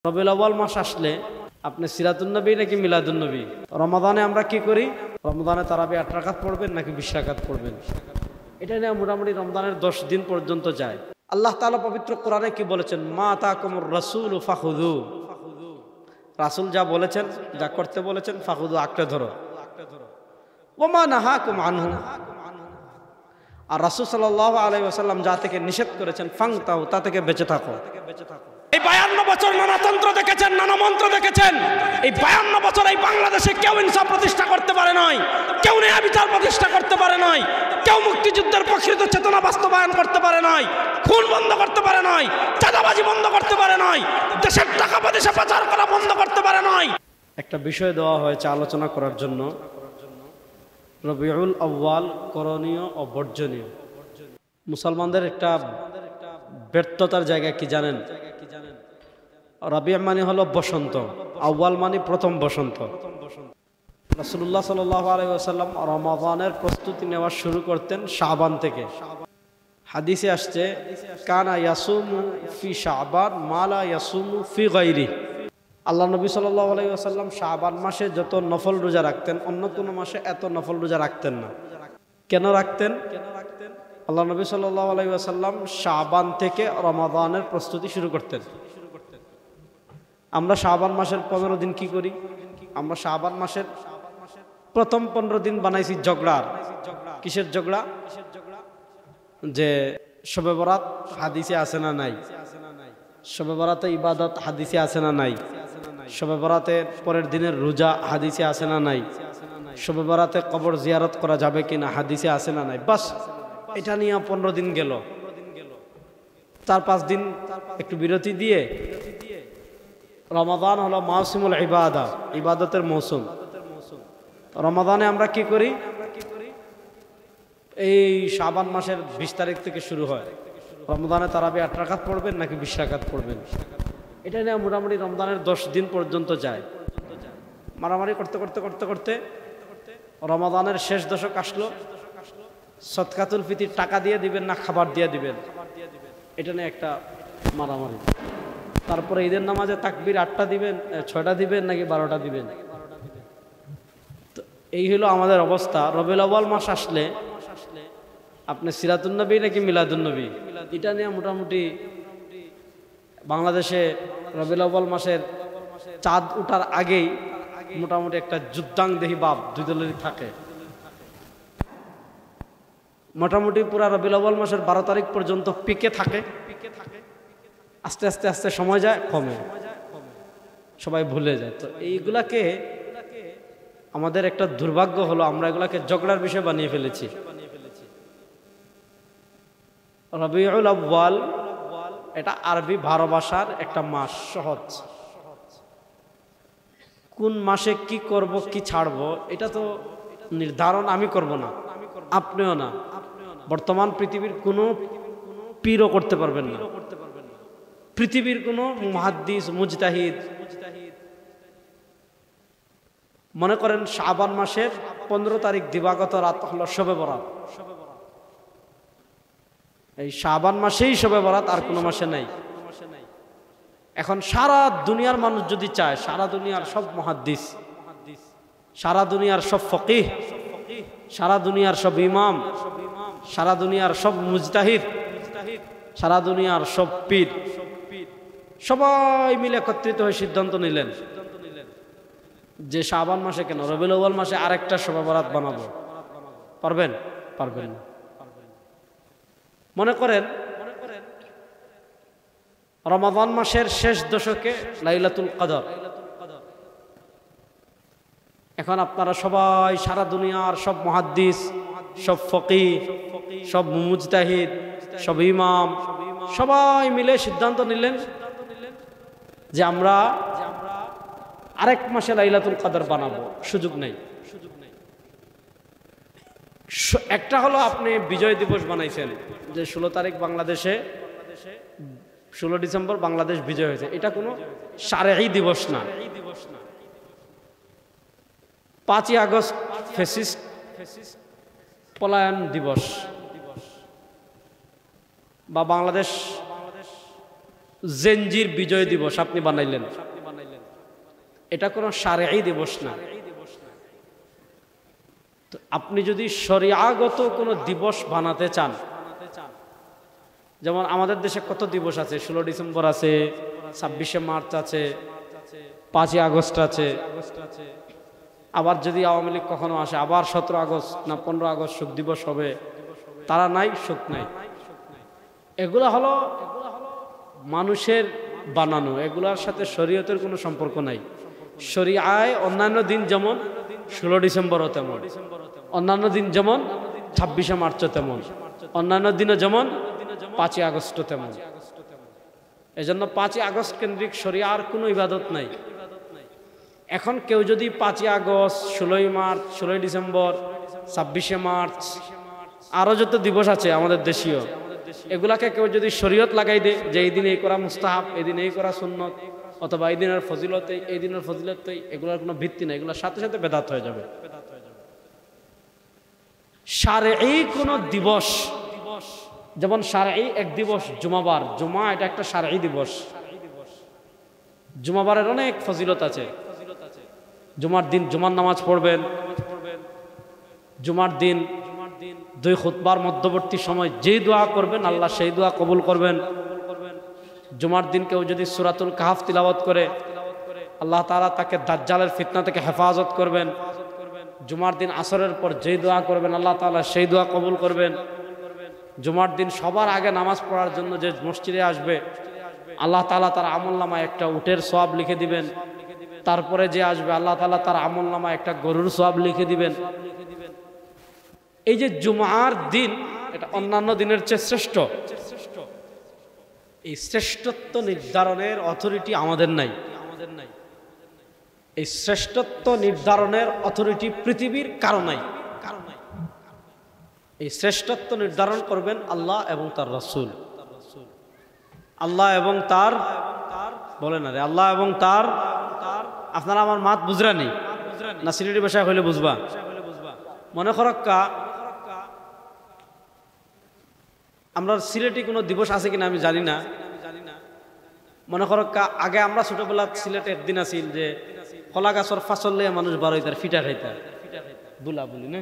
রবিউল আউয়াল মাস আসলে আপনি সিরাতুন নবী নাকি মিলাদুন নবী? রমাদানে আমরা কি করি? রমজানে তারাবি 8 রাকাত পড়বেন নাকি 20 রাকাত পড়বেন? এটা নিয়ে মোটামুটি রমজানের 10 দিন পর্যন্ত যায়। আল্লাহ তাআলা পবিত্র কোরআনে কি বলেছেন? মা আতাকুমুর রাসূলু ফাখুযু, রাসূল যা বলেছেন, যা করতে বলেছেন, ফাখুযু আঁকড়ে ধরো। ওয়া মা নাহাকুম আনহু, আর রাসূল সাল্লাল্লাহু আলাইহি ওয়াসাল্লাম যা থেকে নিষেধ করেছেন, ফাংতাহু, তা থেকে বেঁচে থাকো। এই 52 বছর নানা তন্ত্র দেখেছেন, নানা মন্ত্র দেখেছেন। এই 52 বছর এই বাংলাদেশে কেউ ইনসাফ প্রতিষ্ঠা করতে পারে নাই, কেউ ন্যায় বিচার প্রতিষ্ঠা করতে পারে নাই, কেউ মুক্তিযুদ্ধের প্রকৃত চেতনা বাস্তবায়ন করতে পারে নাই, খুন বন্ধ করতে পারে নাই, চাঁদাবাজি বন্ধ করতে পারে নাই, দেশের টাকা বিদেশে পাচার করা বন্ধ করতে পারে নাই। একটা বিষয় দেওয়া হয়েছে আলোচনা করার জন্য, রবিউল আউয়াল করণীয় ও বর্জনীয়। মুসলমানদের একটা ব্যর্থতার জায়গা কি জানেন? রবি মানে হলো বসন্ত, আউয়াল মানে প্রথম বসন্ত। রাসূলুল্লাহ সাল্লাল্লাহু আলাইহি ওয়াসাল্লাম রমাদানের প্রস্তুতি নেওয়া শুরু করতেন শাবান থেকে। হাদিসে আসছে, কানা ইয়াসুমু ফি শাবান মা লা ইয়াসুমু ফি গায়রি। আল্লাহ নবী সাল্লাল্লাহু আলাইহি ওয়াসাল্লাম শাবান মাসে যত নফল রোজা রাখতেন, অন্য কোনো মাসে এত নফল রোজা রাখতেন না। কেন রাখতেন? আল্লাহ নবী সাল্লাল্লাহু আলাইহি ওয়াসাল্লাম শাবান থেকে রমাদানের প্রস্তুতি শুরু করতেন। আমরা শাবান মাসের 15 দিন কি করি? আমরা শাবান মাসের প্রথম 15 দিন বানাইছি ঝগড়ার। কিসের ঝগড়া? যে শবে বরাত হাদিসে আছে না নাই, শবে বরাতে ইবাদত হাদিসে আছে না নাই, শবে বরাতের পরের দিনের রোজা হাদিসে আছে না নাই, শবে বরাতে কবর জিয়ারত করা যাবে কিনা হাদিসে আছে না নাই। বাস এটা নিয়ে 15 দিন গেল। 4-5 দিন একটু বিরতি দিয়ে রমাদান হলো মাউসিমুল ইবাদা, ইবাদতের মৌসুম। রমাদানে আমরা কি করি? এই শাবান মাসের 20 তারিখ থেকে শুরু হয়। রমজানে তারাবি 8 রাকাত পড়বেন নাকি 20 রাকাত পড়বেন? এটা নিয়ে মোটামুটি রমজানের 10 দিন পর্যন্ত যায়। মারামারি করতে করতে করতে করতে রমাদানের শেষ দশক আসলো। সদকাতুল ফিতির টাকা দিয়ে দিবেন না খাবার দিয়ে দিবেন, এটা নিয়ে একটা মারামারি। তারপরে ঈদের নামাজে তাকবীর 8টা দিবেন, 6টা দিবেন নাকি 12টা দিবেন। তো এই হলো আমাদের অবস্থা। রবিউল আউয়াল মাস আসলে আপনি সিরাতুন নবী নাকি মিলাদুন নবী, এটা নিয়ে মোটামুটি বাংলাদেশে রবিউল আউয়াল মাসের চাঁদ ওঠার আগেই মোটামুটি একটা যুদ্ধাংদেহী ভাব দুই দলেরই থাকে। মোটামুটি পুরা রবিউল আউয়াল মাসের 12 তারিখ পর্যন্ত পিকে থাকে। আস্তে আস্তে আস্তে সময় যায়, কমে, সবাই ভুলে যায়। তো এইগুলাকে আমাদের একটা দুর্ভাগ্য হলো, আমরা এগুলাকে ঝগড়ার বিষয় বানিয়ে ফেলেছি। রবিউল আউয়াল এটা আরবি 12 ভাষার একটা মাস, সহজ। কোন মাসে কি করব কি ছাড়বো এটা তো নির্ধারণ আমি করব না, আপনিও না, বর্তমান পৃথিবীর কোনো পীরও করতে পারবেন না, পৃথিবীর কোনো মুহাদ্দিস মুজতাহিদ। মনে করেন শাবান মাসের 15 তারিখ দিবাগত রাত হলো শবে বরাত। এই শাবান মাসেই শবে বরাত, আর কোনো মাসে নাই। এখন সারা দুনিয়ার মানুষ যদি চায়, সারা দুনিয়ার সব মুহাদ্দিস, সারা দুনিয়ার সব ফকিহ, সারা দুনিয়ার সব ইমাম, সারা দুনিয়ার সব মুজতাহিদ, সারা দুনিয়ার সব পীর, সবাই মিলে একত্রিত হয়ে সিদ্ধান্ত নিলেন যে শাবান মাসে কেন রবিউল আউয়াল মাসে আরেকটা শবে বরাত বানাবো। পারবেন? পারবেন না। মনে করেন রমাদান মাসের শেষ দশকে লাইলাতুল কদর। এখন আপনারা সবাই, সারা দুনিয়ার সব মুহাদ্দিস, সব ফকিহ, সব মুজতাহিদ, সব ইমাম, সবাই মিলে সিদ্ধান্ত নিলেন যে আমরা আরেক মাসে লাইলাতুল কদর বানাবো। সুযোগ নেই। একটা হলো আপনি বিজয় দিবস বানাইছেন, যে 16 তারিখ বাংলাদেশে, 16 ডিসেম্বর বাংলাদেশ বিজয় হয়েছে, এটা কোনো শারঈ দিবস না। 5ই আগস্ট ফ্যাসিস্ট পলায়ন দিবস, বা বাংলাদেশ জেনজির বিজয় দিবস আপনি বানাইলেন, এটা কোনো শারঈ দিবস না। তো আপনি যদি শরিয়াগত কোনো দিবস বানাতে চান, যেমন আমাদের দেশে কত দিবস আছে, 16 ডিসেম্বর আছে, 26শে মার্চ আছে, 5ই আগস্ট আছে, আবার যদি আওয়ামী লীগ কখনো আসে আবার 17 আগস্ট না 15 আগস্ট শোক দিবস হবে, তারা নাই, শোক নাই। এগুলা হলো মানুষের বানানো, এগুলার সাথে শরীয়তের কোনো সম্পর্ক নাই। শরিয়ায় অন্যান্য দিন যেমন 16 ডিসেম্বরও তেমন, অন্যান্য দিন যেমন 26শে মার্চও তেমন, অন্যান্য দিনও যেমন 5ই আগস্টও তেমন। এজন্য 5ই আগস্ট কেন্দ্রিক শরিয়ার কোনো ইবাদত নাই। এখন কেউ যদি 5ই আগস্ট, 16ই মার্চ, 16ই ডিসেম্বর, 26শে মার্চ, আরও যত দিবস আছে আমাদের দেশীয়, এগুলাকে কেউ যদি শরীয়ত লাগাই দেয় যে এই দিন এই করা মুস্তাহাব, এই দিন এই করা সুন্নত, অথবা এই দিনের ফজিলত, এই দিনের ফজিলত, এগুলোর কোনো ভিত্তি নেই, এগুলোর সাথে সাথে বেদাত হয়ে যাবে। শারঈ কোনো দিবস, যেমন শারঈ এক দিবস জুমাবার, জুমা এটা একটা শারঈ দিবস। জুমাবারের অনেক ফজিলত আছে। জুমার দিন জুমার নামাজ পড়বেন, জুমার দিন 2 খুতবার মধ্যবর্তী সময় যেই দোয়া করবেন আল্লাহ সেই দোয়া কবুল করবেন। জুমার দিন কেউ যদি সূরাতুল কাহফ তিলাওয়াত করে আল্লাহ তাআলা তাকে দাজ্জালের ফিতনা থেকে হেফাজত করবেন। জুমার দিন আসরের পর যেই দোয়া করবেন আল্লাহ তাআলা সেই দোয়া কবুল করবেন। জুমার দিন সবার আগে নামাজ পড়ার জন্য যে মসজিদে আসবে আল্লাহ তাআলা তার আমলনামায় একটা উটের সওয়াব লিখে দিবেন। তারপরে যে আসবে আল্লাহ তাআলা তার আমলনামায় একটা গরুর সওয়াব লিখে দিবেন। এই যে জুমার দিন, এটা অন্যান্য দিনের চেয়ে শ্রেষ্ঠ। এই শ্রেষ্ঠত্ব নির্ধারণের অথরিটি আমাদের নাই। এই শ্রেষ্ঠত্ব নির্ধারণের অথরিটি পৃথিবীর কারো নাই। এই শ্রেষ্ঠত্ব নির্ধারণ করবেন আল্লাহ এবং তার রাসূল। আল্লাহ এবং তার, বলে না রে, আল্লাহ এবং তার, আপনারা আমার মাত বুঝরানি না সিলেটি ভাষায় হইলে বুঝবা। মনে করক্কা আমরা সিলেটি কোনো দিবস আছে কিনা আমি জানি না। মনে করক্কা আগে আমরা ছোটবেলা সিলেটে একদিন আসিল যে কলা গাছর ফাঁসল লিয়ে মানুষ বার হইতার, ফিটা খাইতার, বুলা বলি না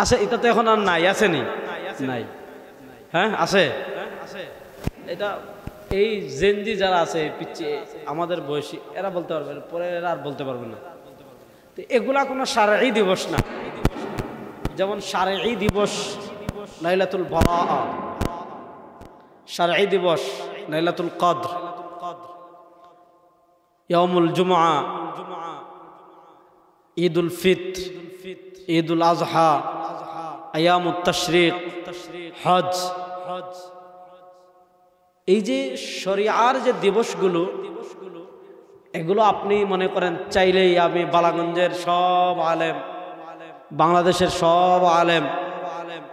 আছে, এটা তো এখন আর নাই, আছে নি? নাই। হ্যাঁ আছে। এটা এই জেনজি যারা আছে পিছিয়ে আমাদের বয়সী এরা বলতে পারবে, পরে এরা আর বলতে পারবে না। তো এগুলা কোনো শারঈ দিবস না। যেমন শারঈ দিবস লাইলাতুল বারাআ, শারঈ দিবস লাইলাতুল কদর, ইয়াউমুল জুমআ, ঈদুল ফিতর, ঈদুল আযহা, আয়ামুত তাশরিক, হজ। এই যে শরিয়ার যে দিবসগুলো, এগুলো আপনি মনে করেন চাইলেই আমি বালাগঞ্জের সব আলেম, বাংলাদেশের সব আলেম,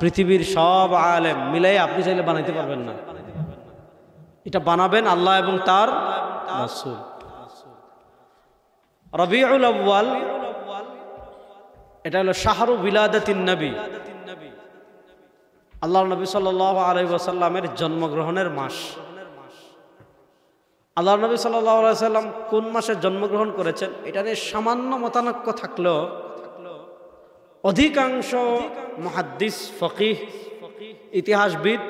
পৃথিবীর সব আলেম মিলাই আপনি চাইলে বানাইতে পারবেন না। এটা বানাবেন আল্লাহ এবং তার রাসূল। রবিউল আউয়াল এটা হলো শাহরু বিলাদাতিন নবী, আল্লাহর নবী সাল্লাল্লাহু আলাইহি ওয়াসাল্লামের জন্মগ্রহণের মাস। আল্লাহর নবী সাল্লাল্লাহু আলাইহি ওয়াসাল্লাম কোন মাসে জন্মগ্রহণ করেছেন এটা নিয়ে সামান্য মতানৈক্য থাকলেও অধিকাংশ মুহাদ্দিস, ফকিহ, ইতিহাসবিদ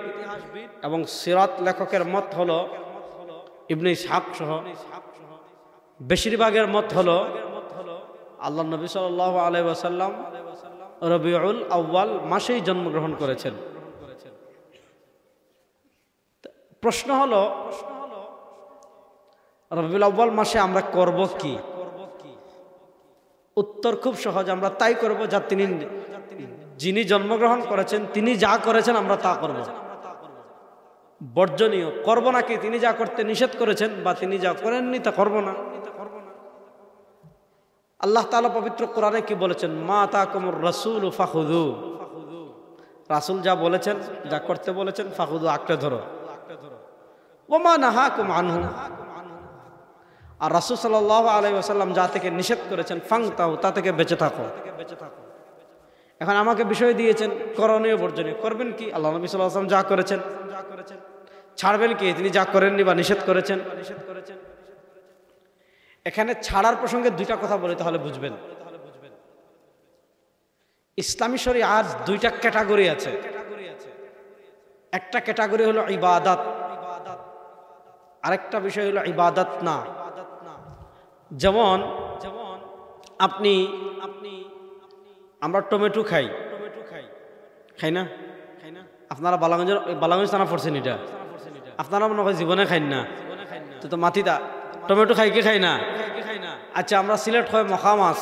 এবং সিরাত লেখকের মত হলো, ইবনে ইসহাক সহ বেশিরভাগের মত হলো আল্লাহর নবী সাল্লাল্লাহু আলাইহি ওয়াসাল্লাম রবিউল আউয়াল মাসেই জন্মগ্রহণ করেছেন। প্রশ্ন হলো রবিউল আউয়াল মাসে আমরা করব কি? উত্তর খুব সহজ, আমরা তাই করব যা যিনি জন্মগ্রহণ করেছেন তিনি যা করেছেন আমরা তা করব। বর্জনীয় করব নাকি তিনি যা করতে নিষেধ করেছেন বা তিনি যা করেননি তা করব না। আল্লাহ তাআলা পবিত্র কোরআনে কি বলেছেন? মা আতাকুমুর রাসূলু ফাখুযু, রাসূল যা বলেছেন, যা করতে বলেছেন, ফাখুযু আঁকড়ে ধরো। ওয়া মা নাহাকুম আনহু, আর রাসূল সাল্লাল্লাহু আলাইহি ওয়াসাল্লাম যা থেকে নিষেধ করেছেন, ফাংতাহু, তা থেকে বেঁচে থাকো। এখন আমাকে বিষয় দিয়েছেন করণীয় বর্জনীয়, করবেন কি? আল্লাহ নবী সাল্লাল্লাহু আলাইহি ওয়াসাল্লাম যা করেছেন ছাড়বেন কি? তিনি যা করেননি বা নিষেধ করেছেন। এখানে ছাড়ার প্রসঙ্গে দুইটা কথা বলে তাহলে বুঝবেন। ইসলামী শরিয়াত দুইটা ক্যাটাগরি আছে। একটা ক্যাটাগরি হলো ইবাদত, আরেকটা বিষয় হলো ইবাদত না। যেমন আমরা টমেটো খাই না? আপনারা বালাগঞ্জ থানা পড়ছেন, এটা আপনারা মনে হয় জীবনে খাই না, তো মাতিদা টমেটো খাই কি খাই না? আচ্ছা, আমরা সিলেট হয় মখা মাছ,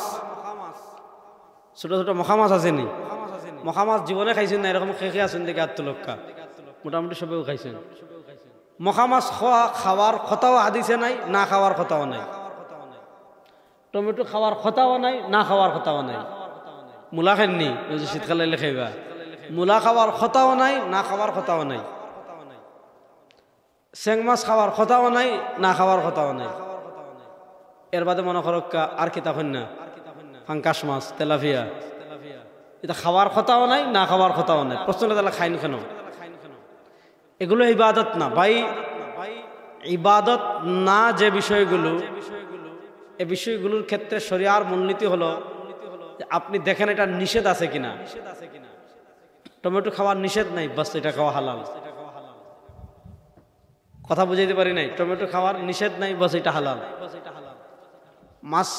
ছোট ছোট মখা মাছ আসেনি? মখা মাছ জীবনে খাইছেন না? এরকম খেয়ে খেয়ে আছেন দেখে আত্মলক্ষা মোটামুটি সবেও খাইছেন। মখা মাছ খাওয়ার কথাও হাদিসে নাই, না খাওয়ার কথাও নাই। টমেটো খাওয়ার কথাও নাই, না খাওয়ার কথাও নাই। মূলা খাননি, শীতকালে এলে খাইবা। মূলা খাওয়ার কথাও নাই, না খাওয়ার কথাও নাই। চেং মাছ খাওয়ার কথাও নাই, না খাওয়ার কথাও নাই। এর বাদে মনে করো আর কিতা খান না, ফাঙ্কাস মাছ, তেলাপিয়া, এটা খাওয়ার কথাও নাই, না খাওয়ার কথাও নাই। প্রশ্নটা তাহলে খাইন কেন? এগুলো ইবাদত না ভাই। ইবাদত না যে বিষয়গুলো, এই বিষয়গুলোর ক্ষেত্রে শরিয়ার মূলনীতি হলো আপনি দেখেন এটা নিষেধ আছে কিনা। টমেটো খাওয়ার নিষেধ নাই, বাস এটা খাওয়া হালাল। কথা বুঝাইতে পারি নাই? টমেটো খাওয়ার নিষেধ নাই, বাস এটা হালাল। মাছ,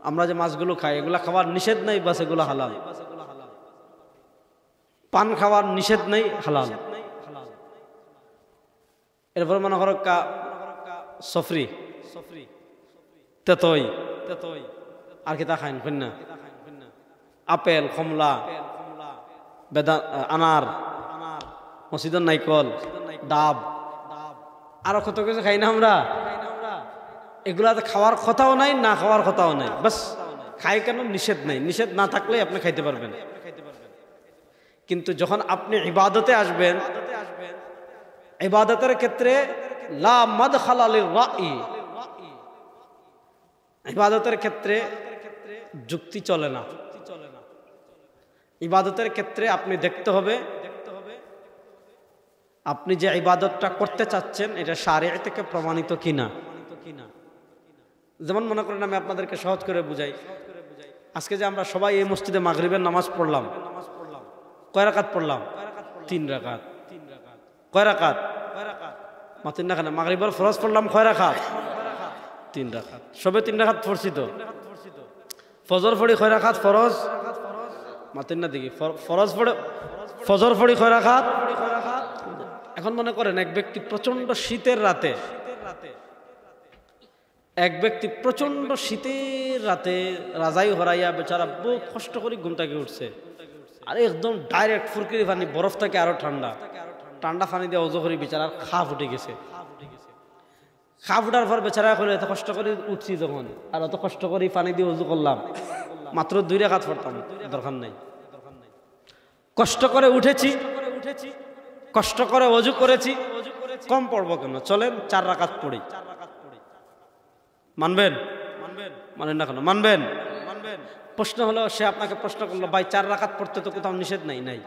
আমরা যে মাছগুলো খাই এগুলা খাওয়ার নিষেধ নাই, বাস এগুলো হালাল। পান খাওয়ার নিষেধ নাই, হালাল। এরপর মনে করো সফরি, তেতই, আর কি তা খাইন না? আপেল, কমলা, আনার, মসজিদের নাইকল, ডাব, আরো কত কিছু খাই না আমরা। এগুলা খাওয়ার কথাও নাই, না খাওয়ার কথাও নাই, বাস খাই কেন? নিষেধ নাই। নিষেধ না থাকলে আপনি খাইতে পারবেন। কিন্তু যখন আপনি ইবাদতে আসবেন, ইবাদতের ক্ষেত্রে লা মাদখালা লির-রাই, ইবাদতের ক্ষেত্রে যুক্তি চলে না। ইবাদতের ক্ষেত্রে আপনি দেখতে হবে আপনি যে ইবাদতটা করতে চাচ্ছেন এটা শারিয়া থেকে প্রমাণিত কিনা। যেমন মনে করেন, আমি আপনাদেরকে সহজ করে বুঝাই। আজকে যে আমরা সবাই এই মসজিদে মাগরিবের নামাজ পড়লাম, কয় রাকাত পড়লাম? 3 রাকাত। কয় রাকাত? মাতিন না কেন? মাগরিবের ফরজ পড়লাম কয় রাকাত? 3 রাকাত। সবে 3 রাকাত পড়ছি তো। ফজর পড়ি কয় রাকাত? ফরজ মাতিন না দেখি। ফরজ পড়ে ফজর পড়ি কয় রাকাত? এখন মনে করেন এক ব্যক্তি প্রচন্ড শীতের রাতে, রাজাই হরাইয়া বেচারা বহুত কষ্ট করে ঘুম থেকে উঠছে, আর একদম ডাইরেক্ট ফুরকিরি পানি, বরফ থেকে আরো ঠান্ডা পানি দিয়ে অজু করি, বেচারার খাপ উঠে গেছে। খাপ উঠার পর বেচারা করে এত কষ্ট করে উঠছি যখন, আর অত কষ্ট করে পানি দিয়ে অজু করলাম, মাত্র 2 রাকাত পড়তাম, দরকার নাই। কষ্ট করে উঠেছি, কষ্ট করে অজু করেছি, কম পড়বো কেন? চলেন 4 রাকাত পড়ি। মানবেন? মানেন না কেন? মানবেন? প্রশ্ন হলো, সে আপনাকে প্রশ্ন করলো, ভাই 4 রাকাত পড়তে তো কোথাও নিষেধ নাই।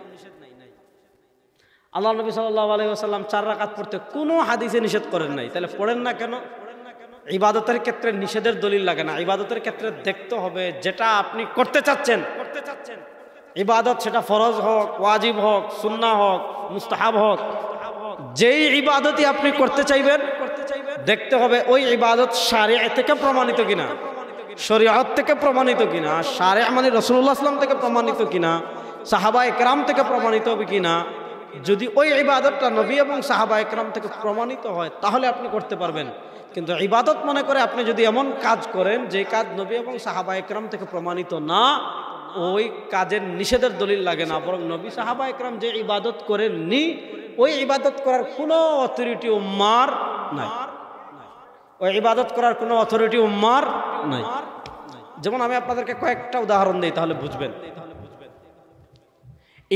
আল্লাহ নবী সাল্লাল্লাহু আলাইহি ওয়াসাল্লাম 4 রাকাত পড়তে কোনো হাদিসে নিষেধ করেন নাই, তাহলে পড়েন না কেন? ইবাদতের ক্ষেত্রে নিষেধের দলিল লাগে না। ইবাদতের ক্ষেত্রে দেখতে হবে যেটা আপনি করতে চাচ্ছেন, ইবাদত সেটা ফরজ হোক, ওয়াজিব হোক, সুন্নাহ হোক, মুস্তাহাব হোক, যেই ইবাদতই আপনি করতে চাইবেন দেখতে হবে ওই ইবাদত শারিয়া থেকে প্রমাণিত কিনা, শরীয়ত থেকে প্রমাণিত কিনা, শারিয়া মানে রাসূলুল্লাহ সাল্লাল্লাহু আলাইহি ওয়াসাল্লাম থেকে প্রমাণিত কিনা, সাহাবায়ে কেরাম থেকে প্রমাণিত হবে কিনা। যদি ওই ইবাদতটা নবী এবং সাহাবায়ে কেরাম থেকে প্রমাণিত হয় তাহলে আপনি করতে পারবেন। কিন্তু ইবাদত মনে করে আপনি যদি এমন কাজ করেন যে কাজ নবী এবং সাহাবায়ে কেরাম থেকে প্রমাণিত না, ওই কাজের নিষেধের দলিল লাগে না, বরং নবী সাহাবায়ে কেরাম যে ইবাদত করেননি ওই ইবাদত করার কোনো অথরিটি উম্মার নাই, ওই ইবাদত করার কোনো অথরিটি উম্মার নাই। যেমন আমি আপনাদেরকে কয়েকটা উদাহরণ দিই তাহলে বুঝবেন।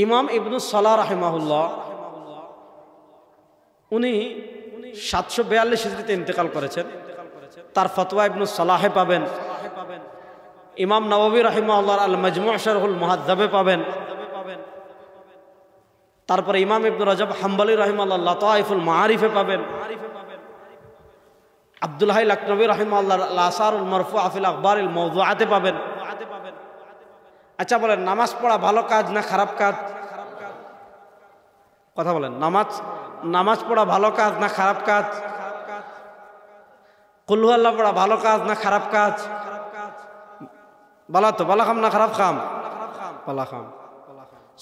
ইমাম ইবনুস সালাহ রাহিমাহুল্লাহ, উনি 742 হিজরিতে ইন্তেকাল করেছেন। তার ফতোয়া ইবনুস সালাহে পাবেন, ইমাম নববী রাহিমাহুল্লাহ আল মাজমু' শারহুল মুহাদ্দাবে পাবেন। তারপরে ইমাম ইবনে রজব হাম্বলি রাহিমাহুল্লাহ লাতাইফুল মাআরিফে পাবেন, আব্দুল হাই লাকনবী রাহিমাহুল্লাহ আল-আসারুল মারফুআ ফিল আখবারিল মাওযুআতে পাবেন। আচ্ছা বলেন, নামাজ পড়া ভালো কাজ না খারাপ কাজ? কথা বলেন, নামাজ পড়া ভালো কাজ না খারাপ কাজ? কুল হুয়াল্লাহ পড়া ভালো কাজ না খারাপ কাজ? বলা তো, ভালো কাম না খারাপ কাম? ভালো কাম।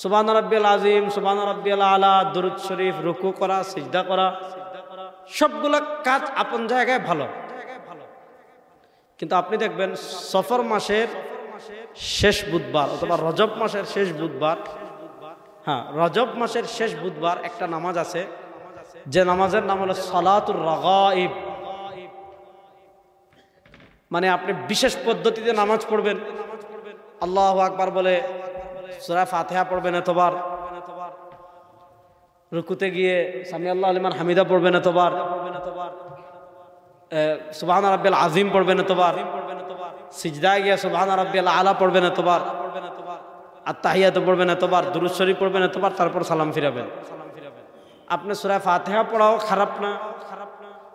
সুবহান রাব্বিয়াল আযীম, সুবহান রাব্বিয়াল আলা, দুরূদ শরীফ, রুকু করা, সিজদা করা, সবগুলো কাজ আপন জায়গায় ভালো। কিন্তু আপনি দেখবেন সফর মাসের শেষ বুধবার অথবা রজব মাসের শেষ বুধবার, হ্যাঁ রজব মাসের শেষ বুধবার একটা নামাজ আছে, যে নামাজের নাম হলো সালাতুর রাগাইব। মানে আপনি বিশেষ পদ্ধতিতে নামাজ পড়বেন, আল্লাহু আকবার বলে সূরা ফাতিহা পড়বেন এতবার, রুকুতে গিয়ে সামি আল্লাহু লিমান হামিদা পড়বেন এতবার, সুবহান রাব্বিয়াল আযীম পড়বেন এতবার, সিজদায় গিয়ে সুবহান রাব্বিয়াল আলা পড়বেন এতবার, আত-তাহিয়াতু পড়বেন এতবার, দুরূদ শরীফ পড়বেন এতবার, তারপর সালাম ফিরাবেন। আপনি সূরা ফাতিহা পড়াও খারাপ না,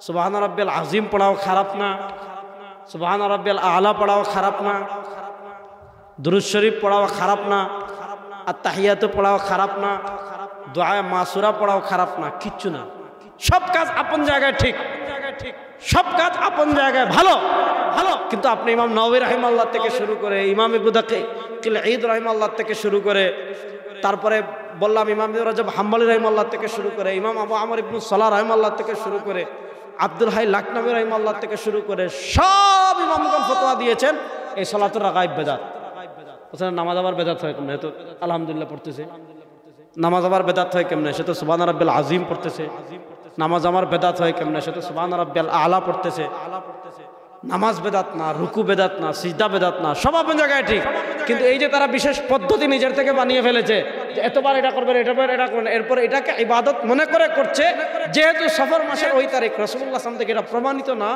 সুবহান রাব্বিয়াল আযীম পড়াও খারাপ না, সুবহান রাব্বিয়াল আলা পড়াও খারাপ না, দুরূদ শরীফ পড়াও খারাপ না, আত-তাহিয়াতু পড়াও খারাপ না, দুআয়ে মাসুরা পড়াও খারাপ না, কিচ্ছু না। সব কাজ আপন জায়গায় ঠিক, সব কাজ আপন জায়গায় ভালো ভালো। কিন্তু আপনি ইমাম নববী রাহিমাহুল্লাহ থেকে শুরু করে, ইমাম ইবনে দাকিল ঈদ রাহিমাহুল্লাহ থেকে শুরু করে, তারপরে বললাম ইমাম ইবনে রজব হাম্বলি রাহিমাহুল্লাহ থেকে শুরু করে, ইমাম আবু আমর ইবনে সালাহ রাহিমাহুল্লাহ থেকে শুরু করে, আব্দুল হাই লাকনবী রাহিমাহুল্লাহ থেকে শুরু করে সব ইমামগণ ফতোয়া দিয়েছেন এই সালাতুর রাগাইব বেদাত। ওখানে নামাজ আবার বেদাত হয় কেমনে? তো আলহামদুলিল্লাহ পড়তেছে, নামাজ আবার বেদাত হয় কেমনে? সে তো সুবহান রাব্বিয়াল আযীম পড়তেছে। নামাজ আমার বেদাত হয় কেমনে? সে তো সুবহান রাব্বিয়াল আলা পড়তেছে। নামাজ বেদাত না, রুকু বেদাত না, সিজদা বেদাত না, সব আপন জায়গায় ঠিক। কিন্তু এই যে তারা বিশেষ পদ্ধতি নিজের থেকে বানিয়ে ফেলেছে, যে এতবার এটা করবেন, এতবার এটা করবেন, এরপর এটাকে ইবাদত মনে করে করছে, যেহেতু সফর মাসের ওই তারিখ রাসূলুল্লাহ সাল্লাল্লাহু আলাইহি ওয়াসাল্লাম থেকে এটা প্রমাণিত না,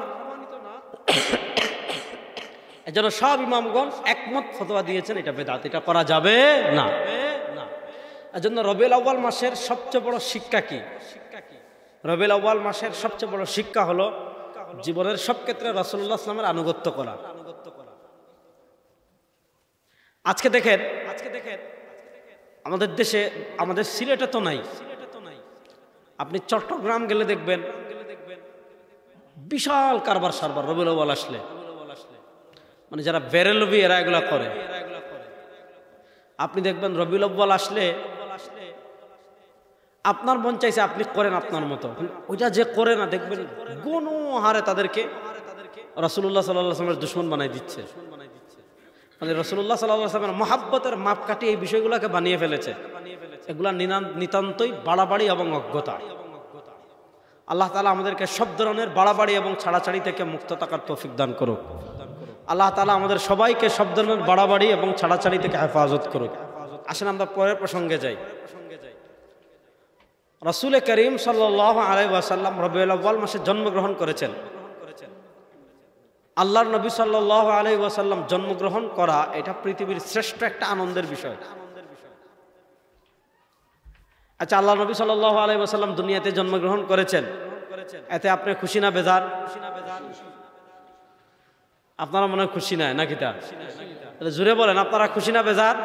এজন্য সব ইমামগণ একমত ফতোয়া দিয়েছেন এটা বেদাত, এটা করা যাবে না। এজন্য রবিউল আউয়াল মাসের সবচেয়ে বড় শিক্ষা কি? রবিউল আউয়াল মাসের সবচেয়ে বড় শিক্ষা হলো জীবনের সব ক্ষেত্রে রাসূলুল্লাহ সাল্লাল্লাহু আলাইহি ওয়াসাল্লামের আনুগত্য করা। আজকে দেখেন আমাদের দেশে, আমাদের সিলেটে তো নাই, আপনি চট্টগ্রাম গেলে দেখবেন বিশাল কারবার সারবার রবিউল আউয়াল আসলে, মানে যারা বেরেলভি এরা এগুলা করে। আপনি দেখবেন রবিউল আউয়াল আসলে আপনার মন চাইছে আপনি করেন আপনার মতো, ওইটা যে করে না দেখবেন গণহারে তাদেরকে রাসূলুল্লাহ সাল্লাল্লাহু আলাইহি ওয়াসাল্লামের দুশমন বানাই দিচ্ছে। মানে রাসূলুল্লাহ সাল্লাল্লাহু আলাইহি ওয়াসাল্লামের মহাব্বতের মাপকাঠি এই বিষয়গুলোকে বানিয়ে ফেলেছে। এগুলা নিতান্তই বাড়াবাড়ি এবং অজ্ঞতা। আল্লাহ তাআলা আমাদেরকে সব ধরনের বাড়াবাড়ি এবং ছাড়াছাড়ি থেকে মুক্ত থাকার তৌফিক দান করুক। আল্লাহ তাআলা আমাদের সবাইকে সব ধরনের বাড়াবাড়ি এবং ছাড়াছাড়ি থেকে হেফাজত করুক। আসেন আমরা পরের প্রসঙ্গে যাই। রাসূল করিম সাল্লাল্লাহু আলাইহি ওয়াসাল্লাম রবিউল আউয়াল মাসে জন্মগ্রহণ করেছেন। আল্লাহর নবী সাল্লাল্লাহু আলাইহি ওয়াসাল্লাম জন্মগ্রহণ করা এটা পৃথিবীর শ্রেষ্ঠ একটা আনন্দের বিষয়। আচ্ছা, আল্লাহ নবী সাল্লাল্লাহু আলাইহি ওয়াসাল্লাম দুনিয়াতে জন্মগ্রহণ করেছেন, এতে আপনি খুশি না বেজার? আপনারা মনে হয় খুশি না, নাকি? তা জোরে বলেন, আপনারা খুশি না বেজার?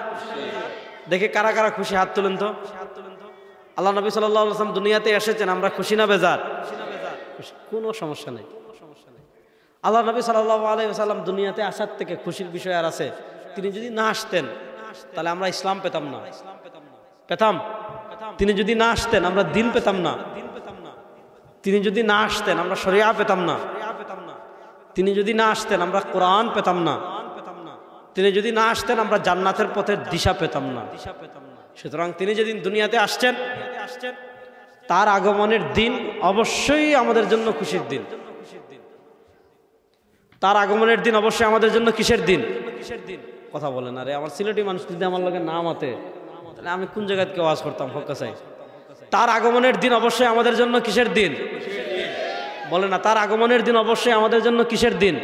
দেখে কারা কারা খুশি, হাত তুলেন তো। আল্লাহ নবী সাল্লাল্লাহু আলাইহি ওয়াসাল্লাম দুনিয়াতে এসেছেন, আমরা খুশি না বেজার? কোনো সমস্যা নেই। আল্লাহ নবী সাল্লাল্লাহু আলাইহি ওয়াসাল্লাম দুনিয়াতে আসার থেকে খুশির বিষয় আর আছে? তিনি যদি না আসতেন তাহলে আমরা ইসলাম পেতাম না, পেতাম? তিনি যদি না আসতেন আমরা দিন পেতাম না, তিনি যদি না আসতেন আমরা শরিয়া পেতাম না, তিনি যদি না আসতেন আমরা কোরআন পেতাম না, তিনি যদি না আসতেন আমরা জান্নাতের পথের দিশা পেতাম না। সুতরাং তিনি যেদিন দুনিয়াতে আসছেন, তার আগমনের দিন অবশ্যই আমাদের জন্য খুশির দিন। তার আগমনের দিন অবশ্যই আমাদের জন্য কিসের দিন? কথা বলেন। আরে আমার সিলেটি মানুষ যদি আমার লগে নাম আতে, তাহলে আমি কোন জায়গায় কেউ ওয়াজ করতাম? হক্কা চাই। তার আগমনের দিন অবশ্যই আমাদের জন্য কিসের দিন? বলে না, তার আগমনের দিন অবশ্যই আমাদের জন্য কিসের দিন?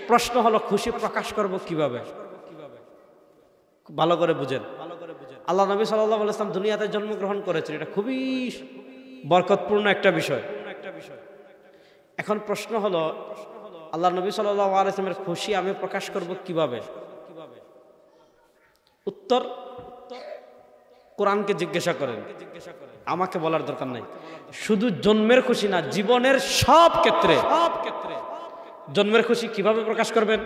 প্রশ্ন হলো খুশি প্রকাশ করব কিভাবে? ভালো করে বুঝেন। আল্লাহ নবী সাল্লাল্লাহু আলাইহি ওয়াসাল্লাম দুনিয়াতে জন্মগ্রহণ করেছেন, এটা খুবই বরকতপূর্ণ একটা বিষয়। এখন প্রশ্ন হলো, আল্লাহ নবী সাল্লাল্লাহু আলাইহি ওয়াসাল্লামের খুশি আমি প্রকাশ করব কিভাবে? উত্তর কোরআনকে জিজ্ঞাসা করেন, আমাকে বলার দরকার নাই। শুধু জন্মের খুশি না, জীবনের সব ক্ষেত্রে জন্মের খুশি কিভাবে প্রকাশ করবেন?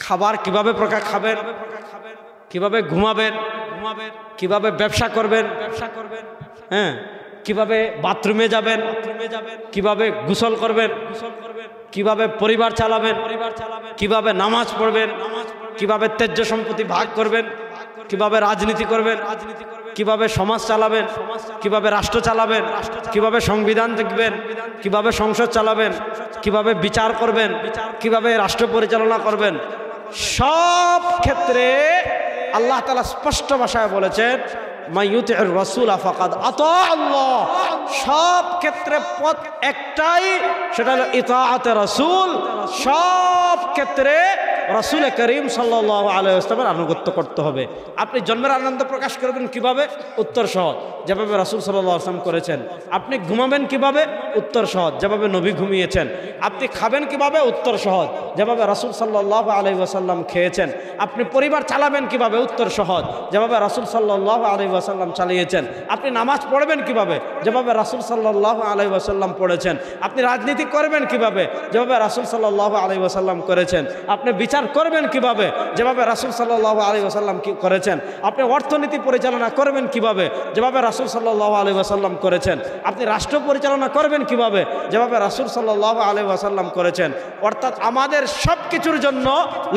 খাবার কিভাবে খাবেন, কিভাবে ঘুমাবেন, কিভাবে ব্যবসা করবেন, হ্যাঁ, কিভাবে বাথরুমে যাবেন, কিভাবে গোসল করবেন, কিভাবে পরিবার চালাবেন, কিভাবে নামাজ পড়বেন, কিভাবে ত্যায্য সম্পত্তি ভাগ করবেন, কিভাবে রাজনীতি করবেন, কিভাবে সমাজ চালাবেন, কিভাবে রাষ্ট্র চালাবেন, কিভাবে সংবিধান দেখবেন, কিভাবে সংসদ চালাবেন, কিভাবে বিচার করবেন, কিভাবে রাষ্ট্র পরিচালনা করবেন, সব ক্ষেত্রে আল্লাহ তাআলা স্পষ্ট ভাষায় বলেছেন মাইয়ুতির রাসূল ফাকাদ আতা আল্লাহ। সব ক্ষেত্রে পথ একটাই, সেটা হলো ইতাআতে রাসূল। সব ক্ষেত্রে রাসূল করিম সাল্লাল্লাহু আলাইহি ওয়াসাল্লামের আনুগত্য করতে হবে। আপনি জন্মের আনন্দ প্রকাশ করবেন কিভাবে? উত্তর সহজ, যেভাবে রাসূল সাল্লাল্লাহু আলাইহি ওয়াসাল্লাম করেছেন। আপনি ঘুমাবেন কিভাবে? উত্তর সহজ, যেভাবে নবী ঘুমিয়েছেন। আপনি খাবেন কিভাবে? উত্তর সহজ, যেভাবে রাসূল সাল্লাল্লাহু আলাইহি ওয়াসাল্লাম খেয়েছেন। আপনি পরিবার চালাবেন কিভাবে? উত্তর সহজ, যেভাবে রাসূল সাল্লাল্লাহু আলাইহি ওয়াসাল্লাম চালিয়েছেন। আপনি নামাজ পড়বেন কিভাবে? যেভাবে রাসূল সাল্লাল্লাহু আলাইহি ওয়াসাল্লাম পড়েছেন। আপনি রাজনীতি করবেন কিভাবে? যেভাবে রাসূল সাল্লাল্লাহু আলাইহি ওয়াসাল্লাম করেছেন। আপনি বিচার করবেন কিভাবে? যেভাবে রাসূল সাল্লাল্লাহু আলাইহি ওয়াসাল্লাম করেছেন। আপনি অর্থনীতি পরিচালনা করবেন কিভাবে? যেভাবে রাসূল সাল্লাল্লাহু আলাইহি ওয়াসাল্লাম করেছেন। আপনি রাষ্ট্র পরিচালনা করবেন কিভাবে? যেভাবে রাসূল সাল্লাল্লাহু আলাইহি ওয়াসাল্লাম করেছেন। অর্থাৎ আমাদের সবকিছুর জন্য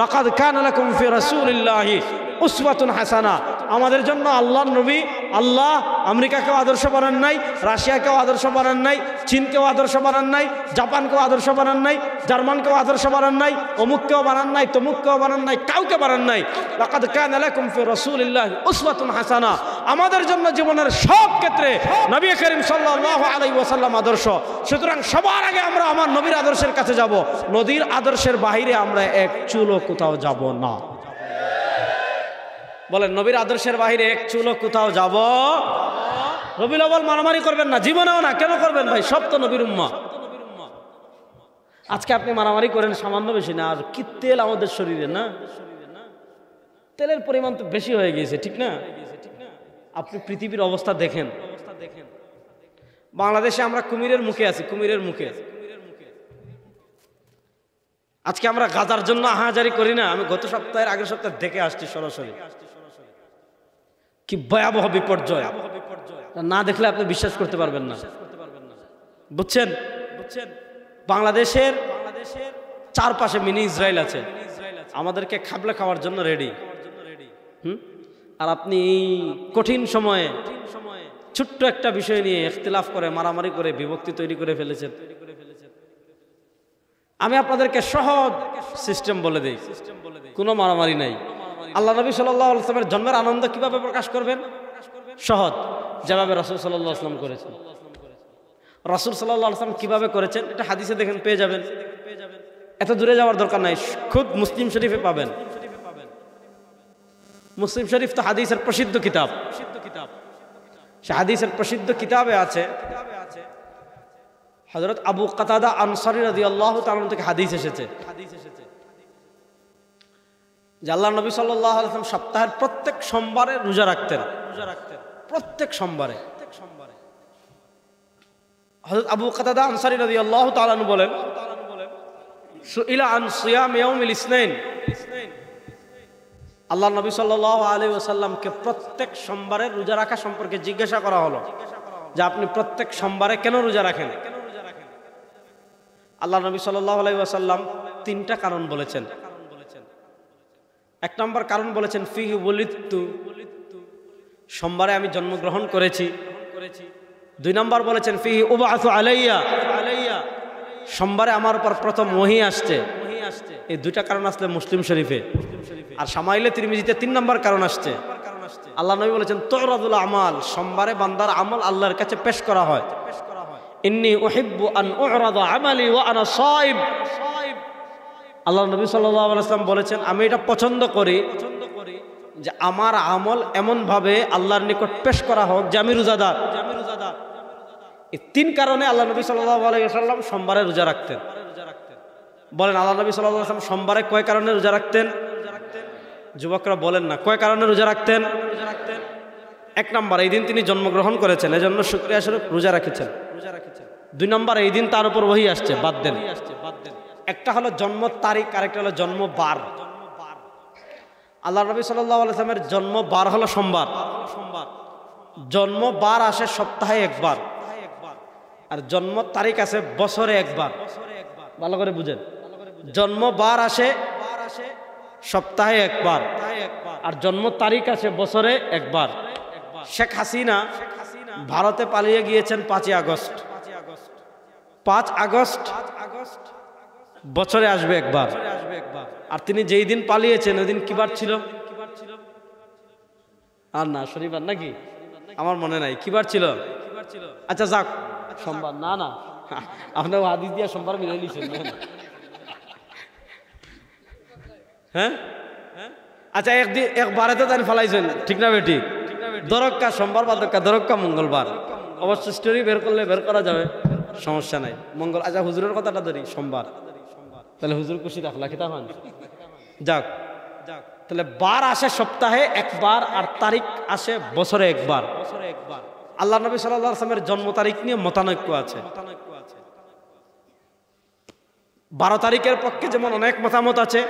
লাকাদ কানা লাকুম ফি রাসূলিল্লাহি উসওয়াতুন হাসানা। আমাদের জন্য আল্লাহর নবী, আল্লাহ আমেরিকাকেও আদর্শ বানান নাই, রাশিয়াকেও আদর্শ বানান নাই, চীনকেও আদর্শ বানান নাই, জাপানকেও আদর্শ বানান নাই, জার্মানকেও আদর্শ বানান নাই, অমুককেও বানান নাই, তমুককেও বানান নাই, কাউকে বানান নাই। লাকাদ কানা লাকুম ফি রাসূলিল্লাহি উসওয়াতুন হাসানা। আমাদের জন্য জীবনের সব ক্ষেত্রে নবী করিম সাল্লাল্লাহু আলাইহি ওয়াসাল্লাম আদর্শ। সুতরাং সবার আগে আমরা আমার নবীর আদর্শের কাছে যাব। নবীর আদর্শের বাইরে আমরা এক চুলও কোথাও যাব না। বলেন, নবীর আদর্শের বাইরে এক চুলও কোথাও যাব? রবিউল আউয়াল মারামারি করবেন না, জীবনেও না। কেন করবেন ভাই? সব তো নবীর উম্মাহ। আজকে আপনি মারামারি করেন সামান্য বেশি না, আর কি তেল আমাদের শরীরে, না তেলের পরিমাণ তো বেশি হয়ে গিয়েছে, ঠিক না? আপনি পৃথিবীর অবস্থা দেখেন। বাংলাদেশে আমরা কুমিরের মুখে আছি, কুমিরের মুখে। আজকে আমরা গাজার জন্য আহাজারি করি না? আমি গত সপ্তাহের আগের সপ্তাহে দেখে আসছি সরাসরি, কি ভয়াবহ বিপর্যয়। না দেখলে আপনি বিশ্বাস করতে পারবেন না, বুঝছেন? বাংলাদেশের চারপাশে মিনি ইসরায়েল আছে, আমাদেরকে খাবলে খাওয়ার জন্য রেডি। আর আপনি এই কঠিন সময়ে ছোট্ট একটা বিষয় নিয়ে ইখতিলাফ করে, মারামারি করে, বিভক্তি তৈরি করে ফেলেছেন। আমি আপনাদেরকে সহজ সিস্টেম বলে দেই, কোনো মারামারি নাই। আল্লাহ নবী সাল্লাল্লাহু আলাইহি ওয়াসাল্লামের জন্মের আনন্দ কিভাবে প্রকাশ করবেন? সহজ, যেভাবে রাসূল সাল্লাল্লাহু আলাইহি ওয়াসাল্লাম করেছেন। রাসূল সাল্লাল্লাহু আলাইহি ওয়াসাল্লাম কিভাবে করেছেন এটা হাদিসে দেখেন, পেয়ে যাবেন। এত দূরে যাওয়ার দরকার নাই, খুদ মুসলিম শরীফে পাবেন। মুসলিম শরীফ তো হাদিসের প্রসিদ্ধ কিতাব। সে হাদিসের প্রসিদ্ধ কিতাবে আছে হযরত আবু কাতাদা আনসারী রাদিয়াল্লাহু তাআলা থেকে হাদিস এসেছে যে আল্লাহর নবী সাল্লাল্লাহু আলাইহি ওয়াসাল্লাম সপ্তাহের প্রত্যেক সোমবারে রোজা রাখতেন। প্রত্যেক সোমবারে। হযরত আবু কাতাদা আনসারী রাদিয়াল্লাহু তাআলা আনহু বলেন, সুইলা আন সিয়াম ইয়াউমিল ইসনাইন। আল্লাহর নবী সাল্লাল্লাহু আলাইহি ওয়াসাল্লামকে প্রত্যেক সোমবারে রোজা রাখা সম্পর্কে জিজ্ঞাসা করা হলো যে আপনি প্রত্যেক সোমবারে কেন রোজা রাখেন? আল্লাহ নবী সাল্লাল্লাহু আলাইহি ওয়াসাল্লাম তিনটা কারণ বলেছেন। এক নম্বর কারণ বলেছেন ফিহি ওয়ালিদতু, সোমবারে আমি জন্মগ্রহণ করেছি। দুই নম্বর বলেছেন ফিহি উবআসু আলাইয়া, সোমবারে আমার উপর প্রথম ওহী আসছে। এই দুইটা কারণ আসলে মুসলিম শরীফে, আর শামাইলে তিরমিজিতে 3 নম্বর কারণ আসছে। আল্লাহ নবী বলেছেন তুরাদুল আমাল, সোমবারে বান্দার আমল আল্লাহর কাছে পেশ করা হয়। ইন্নী উহিব্বু আন উরাদা আমালি ওয়া আনা সাইম। আল্লাহ নবী সাল্লাল্লাহু আলাইহি ওয়াসাল্লাম বলেছেন আমি এটা পছন্দ করি যে আমার আমল এমনভাবে আল্লাহর নিকট পেশ করা হোক যে আমি রোজাদার। এই 3 কারণে আল্লাহ নবী সাল্লাল্লাহু আলাইহি ওয়াসাল্লাম সোমবারে রোজা রাখতেন। বলেন আল্লাহ নবী সাল্লাল্লাহু আলাইহি ওয়াসাল্লাম সোমবারে কয় কারণে রোজা রাখতেন? যুবকরা বলেন না, কয় কারণে রোজা রাখতেন? 1 নম্বর, এই দিন তিনি জন্মগ্রহণ করেছেন, এজন্য শুকরিয়া স্বরূপ রোজা রেখেছেন। 2 নম্বর, এই দিন তার উপর ওহী আসছে, বাদ দেন। একটা হলো জন্ম তারিখ, আরেকটা হলো জন্ম বার। আল্লাহ নবী সাল্লাল্লাহু আলাইহি ওয়াসাল্লামের জন্ম বার হলো সোমবার। জন্ম বার আসে সপ্তাহে একবার, আর জন্ম তারিখ আছে বছরে একবার। ভালো করে বুঝেন, জন্ম বার আসে সপ্তাহে একবার, আর জন্ম তারিখ আছে বছরে একবার। শেখ হাসিনা ভারতে পালিয়ে গিয়েছেন 5 আগস্ট। 5 আগস্ট বছরে আসবে একবার। আর তিনি যেই দিন পালিয়েছেন ওই দিন কি বার ছিল? আর না, শনিবার নাকি? আমার মনে নাই কি বার ছিল। আচ্ছা যাক, সোমবার। না না, আপনার হাদিস দিয়া সোমবার মিলাই নিছেন। হ্যাঁ আচ্ছা, একবারে তো তাই ফেলাইছেন, ঠিক না বেটি? দরক্কা সোমবার বা দরক্কা মঙ্গলবার। অবশ্য স্টোরি বের করলে বের করা যাবে, সমস্যা নাই। মঙ্গল, আচ্ছা হুজুরের কথাটা ধরি, সোমবার। তাহলে হুজুর খুশি রাখলা কি তখন? যাক, তাহলে বার আসে সপ্তাহে একবার, আর তারিখ আসে বছরে একবার। আল্লাহ নবী সাল্লাল্লাহু আলাইহি ওয়াসাল্লামের জন্ম তারিখ নিয়ে মতানৈক্য আছে। 12 তারিখের পক্ষে যেমন অনেক মতামত আছে,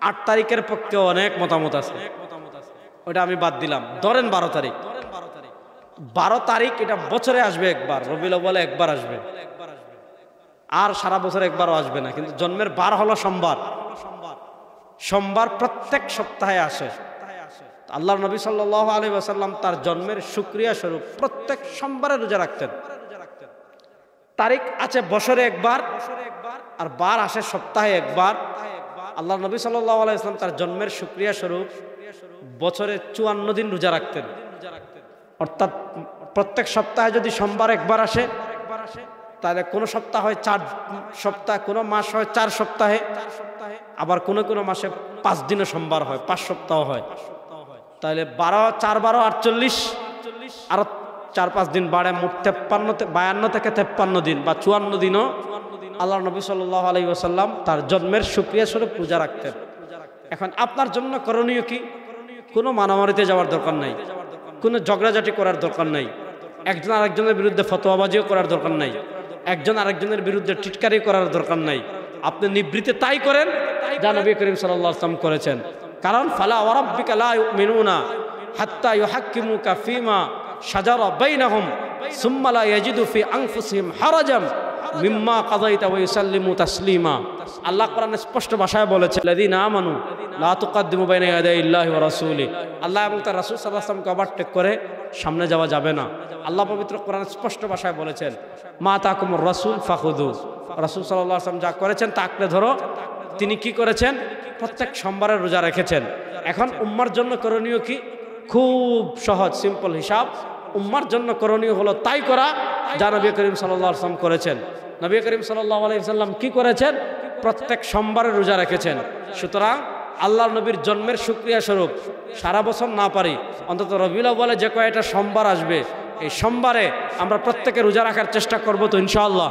8 তারিখের পক্ষে অনেক মতামত আছে। ওটা আমি বাদ দিলাম। ধরেন 12 তারিখ। 12 তারিখ এটা বছরে আসবে একবার, রবিউল আউয়ালে একবার আসবে, আর সারা বছর একবারও আসবে না। কিন্তু জন্মের বার হলো সোমবার। সোমবার প্রত্যেক সপ্তাহে আসে। আল্লাহর নবী সাল্লাল্লাহু আলাইহি ওয়াসাল্লাম তার জন্মের শুকরিয়া স্বরূপ প্রত্যেক সোমবারে রোজা রাখতেন। তারিখ আছে বছরে একবার, আর বার আসে সপ্তাহে একবার। আল্লাহর নবী সাল্লাল্লাহু আলাইহি ওয়াসাল্লাম তার জন্মের শুকরিয়া স্বরূপ বছরে 54 দিন রোজা রাখতেন। অর্থাৎ প্রত্যেক সপ্তাহে যদি সোমবার একবার আসে, তাহলে কোনো সপ্তাহ হয় 4 সপ্তাহ, কোনো মাস হয় 4 সপ্তাহে, আবার কোনো কোনো মাসে 5 দিনে সোমবার হয়, 5 সপ্তাহ হয়। তাহলে 4 12 48, আরো 4-5 দিন বাড়ে, মোট 52 থেকে 53 দিন বা 54 দিনও আল্লাহ নবী সাল্লাল্লাহু আলাইহি ওয়াসাল্লাম তার জন্মের শুকরিয়া স্বরূপ রোজা রাখতেন। এখন আপনার জন্য করণীয় কি? কোনো মারামারিতে যাওয়ার দরকার নাই, কোনো ঝগড়াঝাটি করার দরকার নাই, একজন আরেকজনের বিরুদ্ধে ফতোয়াবাজিও করার দরকার নাই, একজন আরেকজনের বিরুদ্ধে টিটকারি করার দরকার নাই। আপনি নিবৃত্তে তাই করেন যা নবী করিম সাল্লাল্লাহু আলাইহি ওয়াসাল্লাম করেছেন। কারণ ফালা ওয়া রাব্বিকা লা ইউমিনুনা হাত্তা ইউহাক্কিমুকা ফীমা শাজারা বাইনাহুম সুম্মা লা ইয়াজিদু ফি আনফুসিহিম হারাজাম মিম্মা কাযাইতা ওয়া ইউসাল্লিমু তাসলিমা। আল্লাহ কোরআনে স্পষ্ট ভাষায় বলেছেন, লাযিনা আমানু লা তুকদ্দিমু বাইনা ইয়াদাইল্লাহি ওয়া রাসূলি। আল্লাহ এবং তার রাসূল সাল্লাল্লাহু আলাইহি ওয়াসাল্লামকে ওভারটেক করে সামনে যাওয়া যাবে না। আল্লাহ পবিত্র কোরআনে স্পষ্ট ভাষায় বলেছেন, মা তাকুমুর রাসূল ফাখুযু। রাসূল সাল্লাল্লাহু আলাইহি ওয়াসাল্লাম যা করেছেন তা আঁকড়ে ধরো। তিনি কি করেছেন? প্রত্যেক সোমবারে রোজা রেখেছেন। এখন উম্মার জন্য করণীয় কি? খুব সহজ, সিম্পল হিসাব। উম্মার জন্য করণীয় হলো তাই করা যা নবী করিম সাল্লাল্লাহু আলাইহি ওয়াসাল্লাম করেছেন। নবী করিম সাল্লাল্লাহু আলাইহি ওয়াসাল্লাম কি করেছেন? প্রত্যেক সোমবারে রোজা রেখেছেন। সুতরাং আল্লাহর নবীর জন্মের শুকরিয়া স্বরূপ সারা বছর না পারি, অন্তত রবিউল আউয়ালে যে কয়টা সোমবার আসবে, এই সোমবারে আমরা প্রত্যেকে রোজা রাখার চেষ্টা করব তো ইনশাআল্লাহ।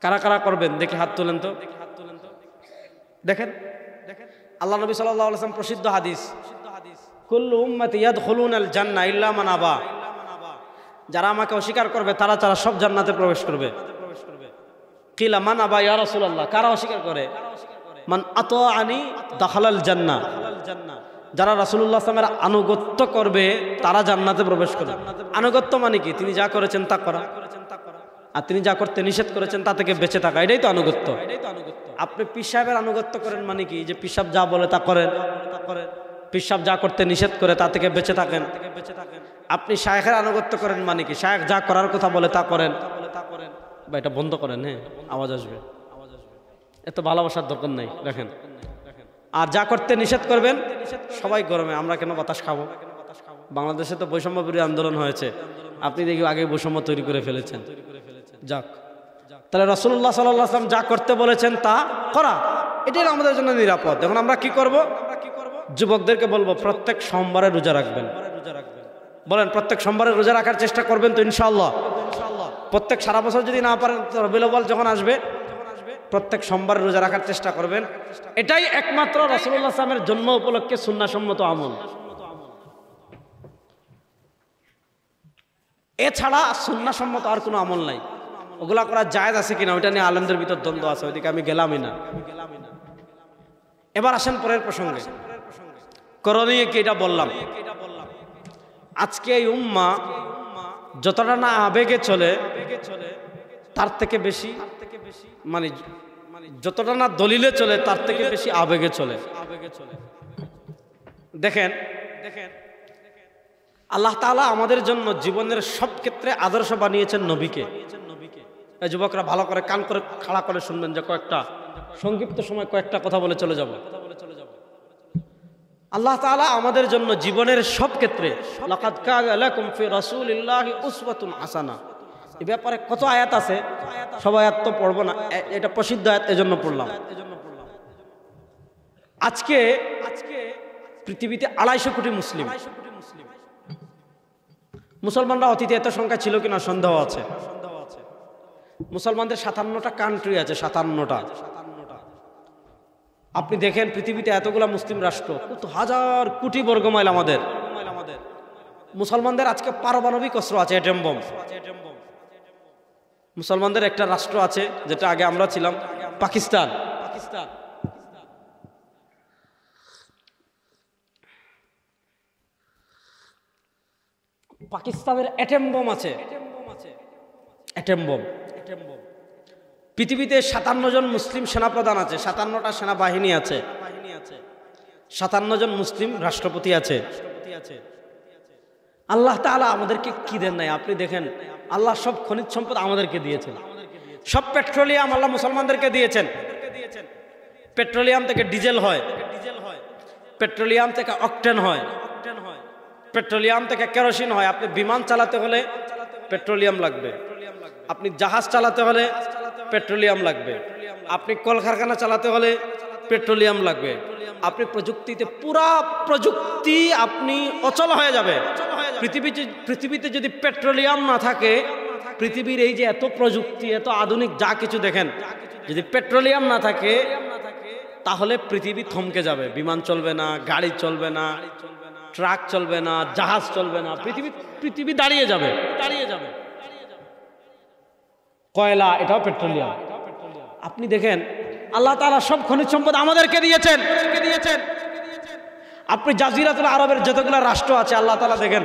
কারা কারা করবেন দেখি হাত তোলেন তো। দেখেন আল্লাহ নবী সাল্লাল্লাহু আলাইহি ওয়াসাল্লাম প্রসিদ্ধ হাদিস, কুল্লু উম্মতি ইয়াদখুলুনাল জান্নাহ ইল্লা মান আবা। যারা আমাকে অস্বীকার করবে তারা সব জান্নাতে প্রবেশ করবে। কিলা মান আবা ইয়া রাসূলুল্লাহ, কারা অস্বীকার করে? মান আতাআনি দাখালাল জান্নাহ। যারা রাসূলুল্লাহ সাল্লাল্লাহু আলাইহি ওয়াসাল্লামের আনুগত্য করবে তারা জান্নাতে প্রবেশ করবে। আনুগত্য মানে কি? তিনি যা করেছেন তা করা, আর তিনি যা করতে নিষেধ করেছেন তা থেকে বেঁচে থাকা, এটাই তো আনুগত্য। আপনি পীর সাহেবের আনুগত্য করেন মানে কি? যে পীর সাহেব যা বলে তা করেন, পীর সাহেব যা করতে নিষেধ করে তা থেকে বেঁচে থাকেন। আপনি শায়েখের আনুগত্য করেন মানে কি? শায়েখ যা করার কথা বলে তা করেন। বা এটা বন্ধ করেন, হ্যাঁ আওয়াজ আসবে। এত ভালোবাসার দরকার নাই, দেখেন। আর যা করতে নিষেধ করবেন, সবাই গরমে আমরা কেন বাতাস খাবো? বাংলাদেশে তো বৈষম্য বিরোধী আন্দোলন হয়েছে, আপনি দেখি আগে বৈষম্য তৈরি করে ফেলেছেন। যাক, তাহলে রাসূলুল্লাহ সাল্লাল্লাহু আলাইহি ওয়াসাল্লাম যা করতে বলেছেন তা করা, এটাই আমাদের জন্য নিরাপদ। এখন আমরা কি করব? যুবকদেরকে বলবো প্রত্যেক সোমবারে রোজা রাখবেন। বলেন প্রত্যেক সোমবারে রোজা রাখার চেষ্টা করবেন তো ইনশাআল্লাহ? প্রত্যেক সারা বছর যদি না পারেন, রবিউল আউয়াল যখন আসবে প্রত্যেক সোমবারে রোজা রাখার চেষ্টা করবেন। এটাই একমাত্র রাসূলুল্লাহ সাল্লাল্লাহু আলাইহি ওয়াসাল্লামের জন্ম উপলক্ষে সুন্নাহসম্মত আমল। এছাড়া সুন্নাহসম্মত আর কোনো আমল নাই। ওগুলা করা জায়েজ আছে কিনা ওইটা নিয়ে আলেমদের ভিতর দ্বন্দ্ব আছে, ওইদিকে আমি গেলামই না। এবার আসেন পরের প্রসঙ্গে, করণীয় কি এটা বললাম। আজকে এই উম্মাহ যতটা না আবেগে চলে তার থেকে বেশি, মানে যতটা না দলিলে চলে তার থেকে বেশি আবেগে চলে। দেখেন আল্লাহ তাআলা আমাদের জন্য জীবনের সব ক্ষেত্রে আদর্শ বানিয়েছেন নবীকে। এই যুবকরা ভালো করে কান করে খাড়া করে শুনবেন, যে কয়েকটা সংক্ষিপ্ত সময় কয়েকটা কথা বলে চলে যাব। আল্লাহ তাআলা আমাদের জন্য জীবনের সব ক্ষেত্রে লাকাদ কানা লাকুম ফি রাসূলিল্লাহি উসওয়াতুন হাসানাহ, এই ব্যাপারে কত আয়াত আছে, সব আয়াত তো পড়বো না, এটা প্রসিদ্ধ আয়াত এজন্য পড়লাম। আজকে পৃথিবীতে 250 কোটি মুসলিম। মুসলমানরা অতীতে এত সংখ্যা ছিল কিনা সন্দেহ আছে। মুসলমানদের 57টা কান্ট্রি আছে, 57টা। আপনি দেখেন পৃথিবীতে এতগুলা মুসলিম রাষ্ট্র, কত হাজার কোটি বর্গমাইল আমাদের। মুসলমানদের আজকে পারমাণবিক অস্ত্র আছে, অ্যাটম বম। মুসলমানদের একটা রাষ্ট্র আছে যেটা আগে আমরা ছিলাম, পাকিস্তান। পাকিস্তানের অ্যাটম বম আছে, অ্যাটম বম। পৃথিবীতে 57 জন মুসলিম সেনাপ্রধান আছে, 57টা সেনাবাহিনী আছে, 57 জন মুসলিম রাষ্ট্রপতি আছে। আল্লাহ তাআলা আমাদেরকে কি দেন নাই? আপনি দেখেন, আল্লাহ সব খনিজ সম্পদ আমাদেরকে দিয়েছেন। সব পেট্রোলিয়াম আল্লাহ মুসলমানদেরকে দিয়েছেন। পেট্রোলিয়াম থেকে ডিজেল হয়, পেট্রোলিয়াম থেকে অকটেন হয়, পেট্রোলিয়াম থেকে কেরোসিন হয়। আপনি বিমান চালাতে হলে পেট্রোলিয়াম লাগবে, আপনি জাহাজ চালাতে হলে পেট্রোলিয়াম লাগবে, আপনি কলকারখানা চালাতে হলে পেট্রোলিয়াম লাগবে। আপনি প্রযুক্তিতে, পুরা প্রযুক্তি আপনি অচল হয়ে যাবে। পৃথিবীতে যদি পেট্রোলিয়াম না থাকে, পৃথিবীর এই যে এত প্রযুক্তি, এত আধুনিক যা কিছু দেখেন, যদি পেট্রোলিয়াম না থাকে তাহলে পৃথিবী থমকে যাবে। বিমান চলবে না, গাড়ি চলবে না, ট্রাক চলবে না, জাহাজ চলবে না, পৃথিবী দাঁড়িয়ে যাবে। কয়লা, এটাও পেট্রোলিয়াম। আপনি দেখেন আল্লাহ তাআলা সব খনিজ সম্পদ আমাদেরকে দিয়েছেন। আপনি জাজিরাতুল আরবের যতগুলো রাষ্ট্র আছে, আল্লাহ তাআলা দেখেন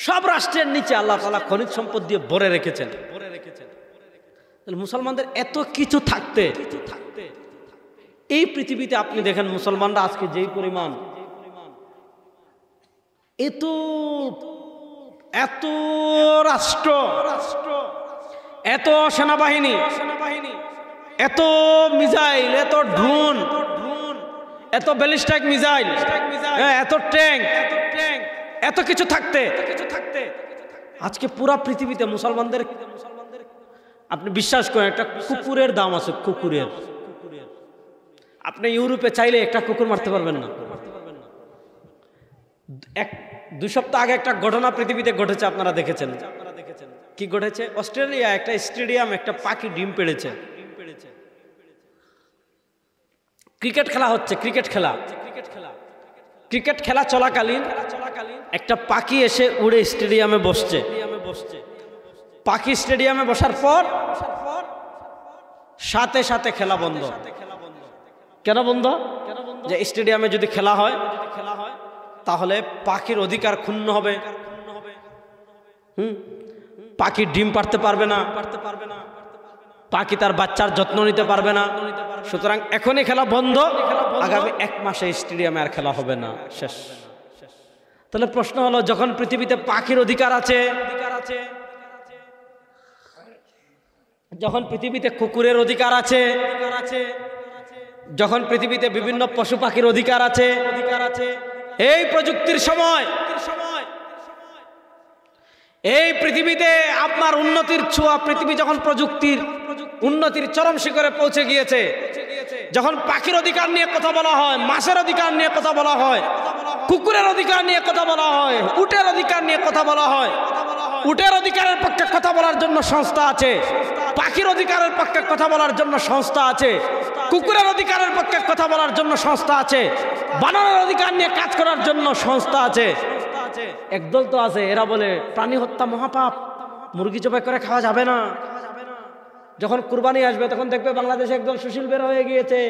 সব রাষ্ট্রের নিচে আল্লাহ তাআলা খনিজ সম্পদ দিয়ে ভরে রেখেছেন। মুসলমানদের এত কিছু থাকতে এই পৃথিবীতে আপনি দেখেন মুসলমানরা আজকে যেই পরিমাণ, এত রাষ্ট্র, এত সেনাবাহিনী, এত মিসাইল, এত ড্রোন, এত ব্যালিস্টিক মিসাইল, এত ট্যাঙ্ক, এত কিছু থাকতে আজকে পুরা পৃথিবীতে মুসলমানদের, আপনি বিশ্বাস করেন একটা কুকুরের দাম আছে, কুকুরের। আপনি ইউরোপে চাইলে একটা কুকুর মারতে পারবেন না। 2 সপ্তাহ আগে একটা ঘটনা পৃথিবীতে ঘটেছে, আপনারা দেখেছেন। কি ঘটেছে? অস্ট্রেলিয়া একটা স্টেডিয়াম একটা পাখি ডিম পেড়েছে। ক্রিকেট খেলা হচ্ছে, ক্রিকেট খেলা চলাকালীন একটা পাখি এসে উড়ে স্টেডিয়ামে বসছে। পাখি স্টেডিয়ামে বসার পর সাথে সাথে খেলা বন্ধ। কেন বন্ধ? যে স্টেডিয়ামে যদি খেলা হয় তাহলে পাখির অধিকার ক্ষুণ্ণ হবে। পাখি ডিম পাড়তে পারবে না, পাখি তার বাচ্চার যত্ন নিতে পারবে না। সুতরাং এখনই খেলা বন্ধ, আগামী 1 মাসে স্টেডিয়ামে আর খেলা হবে না, শেষ। তাহলে প্রশ্ন হলো, যখন পৃথিবীতে পাখির অধিকার আছে, যখন পৃথিবীতে কুকুরের অধিকার আছে, যখন পৃথিবীতে বিভিন্ন পশু পাখির অধিকার আছে, এই প্রযুক্তির সময়, এই পৃথিবীতে আপনার উন্নতির ছোঁয়া, পৃথিবী যখন প্রযুক্তির উন্নতির চরম শিখরে পৌঁছে গিয়েছে, যখন পাখির অধিকার নিয়ে কথা বলা হয়, মাছের অধিকার নিয়ে কথা বলা হয়, কুকুরের অধিকার নিয়ে কথা বলা হয়, উটের অধিকার নিয়ে কথা বলা হয়, উটের অধিকারের পক্ষে কথা বলার জন্য সংস্থা আছে, পাখির অধিকারের পক্ষে কথা বলার জন্য সংস্থা আছে, কুকুরের অধিকারের পক্ষে কথা বলার জন্য সংস্থা আছে, বানরের অধিকার নিয়ে কাজ করার জন্য সংস্থা আছে। একদল তো আছে এরা বলে প্রাণী হত্যা মহাপাপ, মুরগি জবাই করে খাওয়া যাবে না। যখন কুরবানি আসবে তখন দেখবে বাংলাদেশে একদল সুশীল বের হয়ে গিয়েছে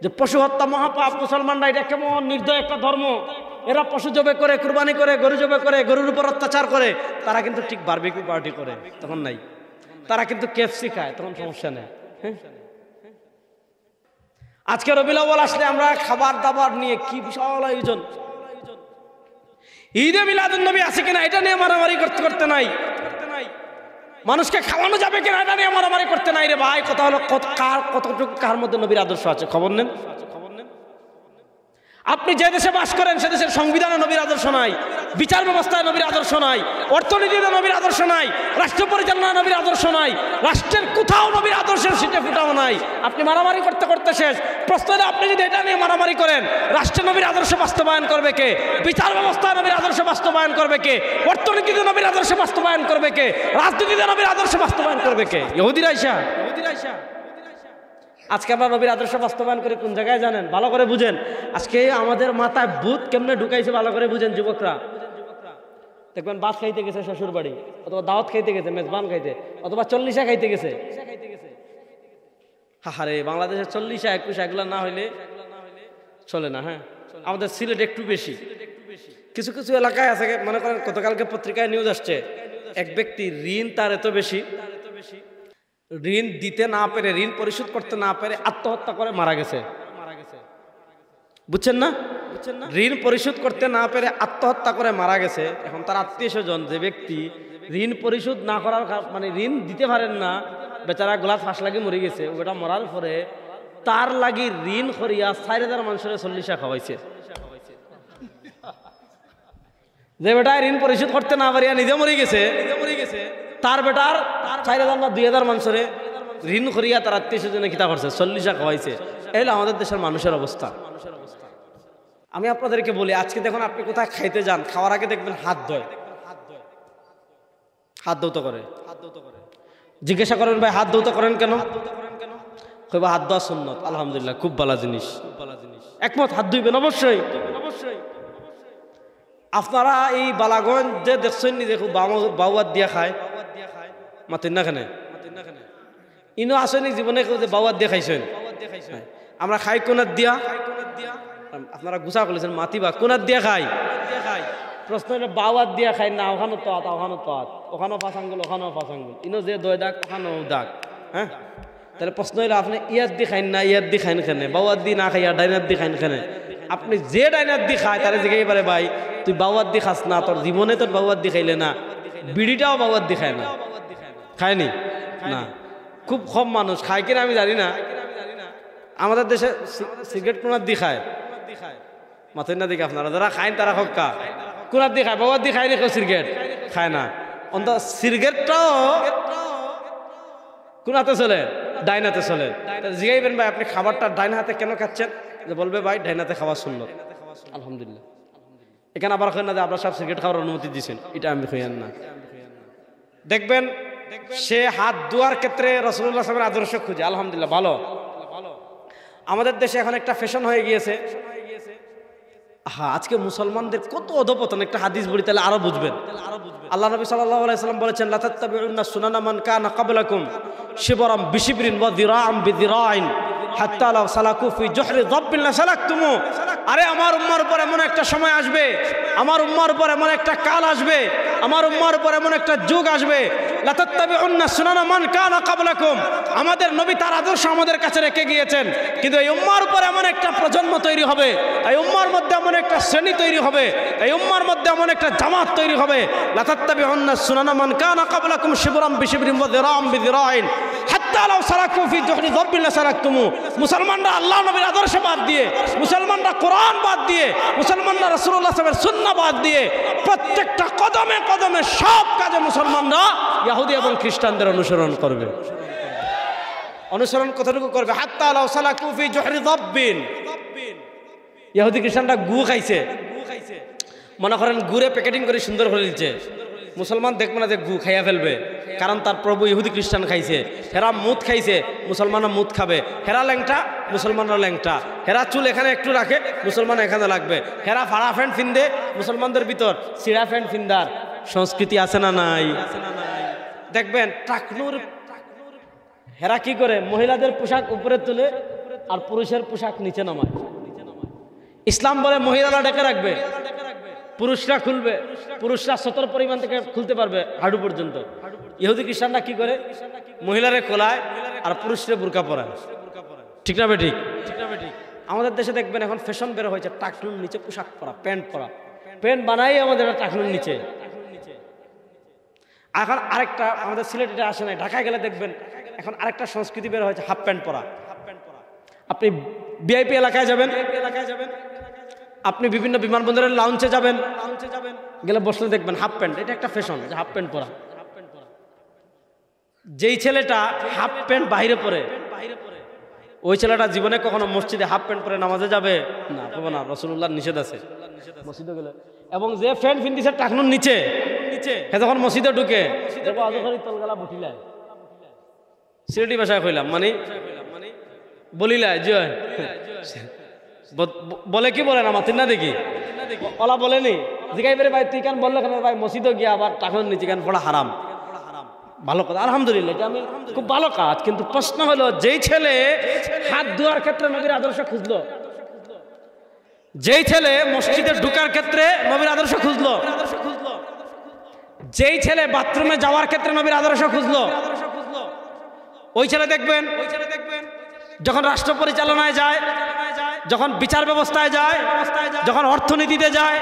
যে পশু হত্যা মহাপাপ, মুসলমানরা এটা কেমন নির্দয় একটা ধর্ম, এরা পশু জবাই করে, কুরবানি করে, গরু জবাই করে, গরুর উপর অত্যাচার করে। তারা কিন্তু ঠিক বারবিকিউ পার্টি করে, তখন নাই। তারা কিন্তু কেএফসি খায়, তখন সমস্যা নেই। আজকে রবিউল আউয়াল আসলে আমরা খাবার দাবার নিয়ে কি বিশাল আয়োজন। ঈদে মিলাদুন নবী আছে কিনা এটা নিয়ে মারামারি করতে নাই, মানুষকে খাওয়ানো যাবে কিনা এটা নিয়ে মারামারি করতে নাই রে ভাই। কথা হলো কতটুকু কার মধ্যে নবীর আদর্শ আছে খবর নেন। আপনি যে দেশে বাস করেন সে দেশের সংবিধানে নবীর আদর্শ নাই, বিচার ব্যবস্থায় নবীর আদর্শ নাই, অর্থনীতিতে নবীর আদর্শ নাই, রাষ্ট্র পরিচালনায় নবীর আদর্শ নাই, রাষ্ট্রের কোথাও নবীর আদর্শের সিটে ফুটাও নাই। আপনি মারামারি করতে করতে শেষ। প্রশ্ন হলো আপনি যদি এটা নিয়ে মারামারি করেন, রাষ্ট্রে নবীর আদর্শ বাস্তবায়ন করবে কে? বিচার ব্যবস্থায় নবীর আদর্শ বাস্তবায়ন করবে কে? অর্থনীতিতে নবীর আদর্শ বাস্তবায়ন করবে কে? রাজনীতিতে নবীর আদর্শ বাস্তবায়ন করবে কে? ইহুদিরা আইসা। আজকে আমরা নবীর আদর্শ বাস্তবায়ন করে কোন জায়গায় জানেন? ভালো করে বুঝেন। আজকে আমাদের মাথায় ভূত কেমনে ঢুকাইছে ভালো করে বুঝেন যুবকরা। দেখবেন ভাত খাইতে গেছে শ্বশুর বাড়ি, অথবা দাওয়াত খাইতে গেছে, মেজবান খাইতে, অথবা 40 খাইতে গেছে। হাহারে বাংলাদেশের 40 21 এগুলা না হইলে চলে না। হ্যাঁ, আমাদের সিলেট একটু বেশি। কিছু কিছু এলাকায় আছে, মনে করেন গতকালকে পত্রিকায় নিউজ আসছে, এক ব্যক্তি ঋণ তার এত বেশি, ঋণ দিতে না পেরে, ঋণ পরিশোধ করতে না পেরে আত্মহত্যা করে মারা গেছে। বুঝছেন না? ঋণ পরিশোধ করতে না পেরে আত্মহত্যা করে মারা গেছে। এখন তার আত্মীয় স্বজন যে ব্যক্তি ঋণ পরিশোধ না করার মানে ঋণ দিতে পারেন না, বেচারা গোলাপ ফাঁস লাগি মরে গেছে। ওটা মরার পরে তার লাগি ঋণ করিয়া 4000 মানুষের 40 খাওয়াইছে। যে বেটা ঋণ পরিশোধ করতে না পারিয়া নিজে মরে গেছে, তার বেটার 4000 না 2000 মানুষের ঋণ করিয়া তার আত্মীয় স্বজনে কিতা করছে, 40 খাওয়াইছে। এই হলো আমাদের দেশের মানুষের অবস্থা। আমি আপনাদেরকে বলি, আজকে দেখুন আপনি কোথায় খাইতে যান, খাওয়ার আগে দেখবেন হাত ধোয়, হাত ধৌত করে। জিজ্ঞাসা করেন ভাই হাত ধৌত করেন কেন? কইবা হাত ধোয়া সুন্নত। আলহামদুলিল্লাহ, খুব ভালো জিনিস, একমত, হাত ধুইবেন অবশ্যই। আপনারা এই বালাগঞ্জ যে দেখছেন নি, দেখো বাউয়াত দিয়া খায়, মাতিন না খানে ইনো আসেনি জীবনে কেউ যে বাউয়াত দিয়ে খাইছেন? আমরা খাই কোনার দিয়া, আপনারা গুছা করেছেন মাতিবা কোনার দিয়া খাই। প্রশ্ন হলো বাউয়াত দিয়া খাই না, ওখানে তো আত, ওখানে তো আত, ওখানেও পাঁচ আঙ্গুল, ওখানেও পাঁচ আঙ্গুল, ইনো যে 2 দাগ ওখানেও দাগ। হ্যাঁ, তাহলে প্রশ্ন হলো আপনি ইয়াত দি খাইন না ইয়াত দি খাইন খেনে? বাউয়াত দি না খাইয়া ডাইনাত দি খাইন খেনে? আপনি যে ডাইনাত দি খায় তারা জিজ্ঞাসা পারে ভাই তুই বাউয়াত দি খাস না, তোর জীবনে তোর বাউয়াত দি খাইলে না, বিড়িটাও বাউয়াত দি খায় না, খায়নি না। খুব কম মানুষ খায় কিনা আমি জানি না। আমাদের দেশে সিগারেট কোনার দি খায়, মাথায় না দিকে আপনারা যারা খাইন তারা হক্কা কোনার দি খায়, বাউয়াত দি খায় না, কেউ সিগারেট খায় না। অন্ত সিগারেটটাও কোনাতে চলে, ডাইনাতে চলে। জিগাইবেন ভাই আপনি খাবারটা ডাইন হাতে কেন খাচ্ছেন? যে বলবে ভাই ডাইনাতে খাওয়া সুন্নত। আলহামদুলিল্লাহ, এখানে আবার হয় না যে আপনারা সব সিগারেট খাওয়ার অনুমতি দিচ্ছেন, এটা আমি হইয়ান না। দেখবেন সে হাত ধোয়ার ক্ষেত্রে রাসূলুল্লাহ সাল্লাল্লাহু আলাইহি ওয়াসাল্লামের আদর্শ খুঁজে। আলহামদুলিল্লাহ, ভালো। আমাদের দেশে এখন একটা ফ্যাশন হয়ে গিয়েছে। হ্যাঁ, আজকে মুসলমানদের কত অধপতন, একটা হাদিস বলি তাহলে আরো বুঝবেন। আল্লাহ নবী সাল্লাল্লাহু আলাইহি ওয়াসাল্লাম বলেছেন, লা তাত্তাবিউন্না সুনানা মান কানা ক্বাবলাকুম শিবরাম বিশিবরিন ওয়া যিরাআম বিযিরাইন হাত্তা লাউ সালাকু ফি জুহরি যাব্বিন লা সালাকতুমু। আরে আমার উম্মার উপর এমন একটা সময় আসবে, আমার উম্মার উপর এমন একটা কাল আসবে, আমার উম্মার উপর এমন একটা যুগ আসবে, লা তাত্তাবিউন্না সুনানা মান কানা ক্বাবলাকুম। আমাদের নবী তার আদর্শ আমাদের কাছে রেখে গিয়েছেন, কিন্তু এই উম্মার উপর এমন একটা প্রজন্ম তৈরি হবে, এই উম্মার মধ্যে এমন একটা শ্রেণী তৈরি হবে, এই উম্মার মধ্যে এমন একটা জামাত তৈরি হবে, লা তাত্তাবিউন্না সুনানা মান কানা ক্বাবলাকুম শিবরাম বিশিবরিন ওয়া যিরাআম বিযিরাইন হাত্তা লাউ সালাকু ফি জুহরি যাব্বিন লা সালাকতুমু। মুসলমানরা আল্লাহ নবীর আদর্শ বাদ দিয়ে, মুসলমানরা কোরআন বাদ দিয়ে, মুসলমানরা রাসূলুল্লাহ সাল্লাল্লাহু আলাইহি ওয়াসাল্লামের সুন্নাহ বাদ দিয়ে প্রত্যেকটা কদমে কদমে সব কাজে মুসলমানরা ইহুদি এবং খ্রিস্টানদের অনুসরণ করবে। অনুসরণ কতটুকু করবে? হাত্তা লাউ সালাকু ফি জুহরি যাব্বিন। ইহুদি খ্রিস্টানরা গু খাইছে, মনে করেন গুড়ে প্যাকেটিং করে সুন্দর করে দিচ্ছে, মুসলমান দেখবে না যে গু খাইয়া ফেলবে, কারণ তার প্রভু ইহুদি খ্রিস্টান খাইছে। হেরা মুদ খাইছে, মুসলমানরা মুদ খাবে। হেরা ল্যাংটা, মুসলমানরা ল্যাংটা। হেরা চুল এখানে একটু রাখে, মুসলমান এখানে লাগবে। হেরা ফাড়া ফ্যান্ট ফিন্দে, মুসলমানদের ভিতর সিরা ফ্যান্ট ফিন্দার সংস্কৃতি আছে না নাই? দেখবেন টাকনুর হেরা কি করে, মহিলাদের পোশাক উপরে তুলে আর পুরুষের পোশাক নিচে নামায়। ইসলাম বলে মহিলারা ডেকে রাখবে, পুরুষরা খুলবে, পুরুষরা সতর পরিমাণ থেকে খুলতে পারবে হাঁটু পর্যন্ত। ইহুদি খ্রিস্টানরা কি করে, মহিলারে কোলায় আর পুরুষরা বুরকা পরায়। ঠিক না বেঠিক? আমাদের দেশে দেখবেন এখন ফ্যাশন বের হয়েছে টাকনুর নিচে পোশাক পরা, প্যান্ট পরা। প্যান্ট বানাই আমাদের টাকনুর নিচে। এখন আরেকটা আমাদের সিলেটে আসে নাই, ঢাকায় গেলে দেখবেন এখন আরেকটা সংস্কৃতি বের হয়েছে হাফ প্যান্ট পরা। আপনি ভিআইপি এলাকায় যাবেন, আপনি বিভিন্ন বিমানবন্দরের লাউঞ্জে যাবেন, গেলে বসলে দেখবেন হাফ প্যান্ট। এটা একটা ফ্যাশন যে হাফ প্যান্ট পরা। যেই ছেলেটা হাফ প্যান্ট বাইরে পরে, ওই ছেলেটা জীবনে কখনো মসজিদে হাফ প্যান্ট পরে নামাজে যাবে না, পাবো না। রাসূলুল্লাহর নিষেধ আছে মসজিদে গেলে। এবং যে প্যান্ট পিন্দিছে টাকনুর নিচে, সে যখন মসজিদে ঢুকে তলগালা বটিলায়, সিলেটি ভাষায় কইলাম, মানে বলিলায় যে বলে কি বলেন আমার তিন না দেখি ওলা বলেনি জিগাই বেরে ভাই তুই কেন বললে কেন ভাই মসজিদে গিয়ে আবার টাকনুর নিচে কেন পড়া হারাম। ভালো কথা, আলহামদুলিল্লাহ, আমি খুব ভালো কাজ। কিন্তু প্রশ্ন হলো, যেই ছেলে হাত ধোয়ার ক্ষেত্রে নবীর আদর্শ খুঁজলো, যেই ছেলে মসজিদে ঢুকার ক্ষেত্রে নবীর আদর্শ খুঁজলো, যেই ছেলে বাথরুমে যাওয়ার ক্ষেত্রে নবীর আদর্শ খুঁজলো, ওই ছেলে দেখবেন যখন রাষ্ট্র পরিচালনায় যায়, যখন বিচার ব্যবস্থায় যায়, যখন অর্থনীতিতে যায়,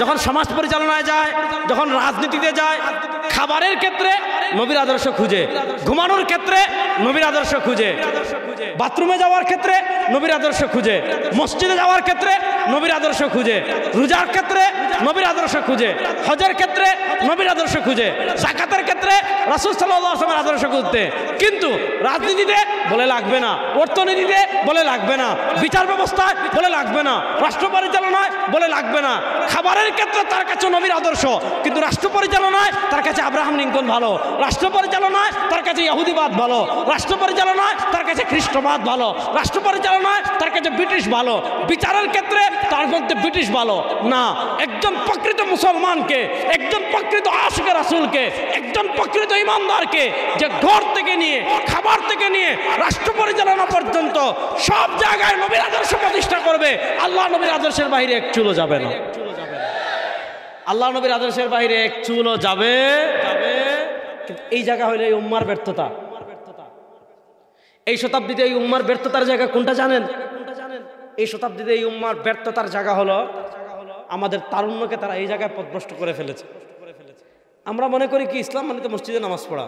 যখন সমাজ পরিচালনায় যায়, যখন রাজনীতিতে যায়, খাবারের ক্ষেত্রে নবীর আদর্শ খুঁজে, ঘুমানোর ক্ষেত্রে নবীর আদর্শ খুঁজে, বাথরুমে যাওয়ার ক্ষেত্রে নবীর আদর্শ খুঁজে, মসজিদে যাওয়ার ক্ষেত্রে নবীর আদর্শ খুঁজে, রোজার ক্ষেত্রে নবীর আদর্শ খুঁজে, হজের ক্ষেত্রে নবীর আদর্শ খুঁজে, যাকাতের ক্ষেত্রে রাসূল সাল্লাল্লাহু আলাইহি ওয়াসাল্লামের আদর্শ খুঁজতে। কিন্তু রাজনীতিতে বলে লাগবে না, অর্থনীতিতে বলে লাগবে না, বিচার ব্যবস্থায় বলে লাগবে না, রাষ্ট্র পরিচালনায় বলে লাগবে না। খাবারের ক্ষেত্রে তার কাছে নবীর আদর্শ, কিন্তু রাষ্ট্র পরিচালনায় তার কাছে আব্রাহাম লিঙ্কন ভালো, রাষ্ট্র পরিচালনায় তার কাছে ইহুদিবাদ ভালো, রাষ্ট্র পরিচালনায় তার কাছে খ্রিস্টবাদ ভালো, রাষ্ট্র পরিচালনায় তার কাছে ব্রিটিশ ভালো, বিচারের ক্ষেত্রে তার মধ্যে ব্রিটিশ ভালো না। একজন প্রকৃত মুসলমানকে, একজন প্রকৃত আশিকে রাসূলকে, একজন প্রকৃত ইমানদারকে, যে ঘর থেকে নিয়ে, খাবার থেকে নিয়ে, রাষ্ট্র পরিচালনা পর্যন্ত সব জায়গায় নবীর আদর্শ প্রতিষ্ঠা করবে, আল্লাহ নবীর আদর্শের বাইরে এক চুলও যাবে না। আল্লাহ নবীর আদর্শের বাইরে এক চুলও যাবে। কিন্তু এই জায়গা হইলে এই উম্মার ব্যর্থতা। এই শতাব্দীতে এই উম্মার ব্যর্থতার জায়গা কোনটা জানেন? এই শতাব্দীতে এই উম্মার ব্যর্থতার জায়গা হলো আমাদের তারুণ্যকে তারা এই জায়গায় পথভ্রষ্ট করে ফেলেছে। আমরা মনে করি কি ইসলাম মানে তো মসজিদে নামাজ পড়া।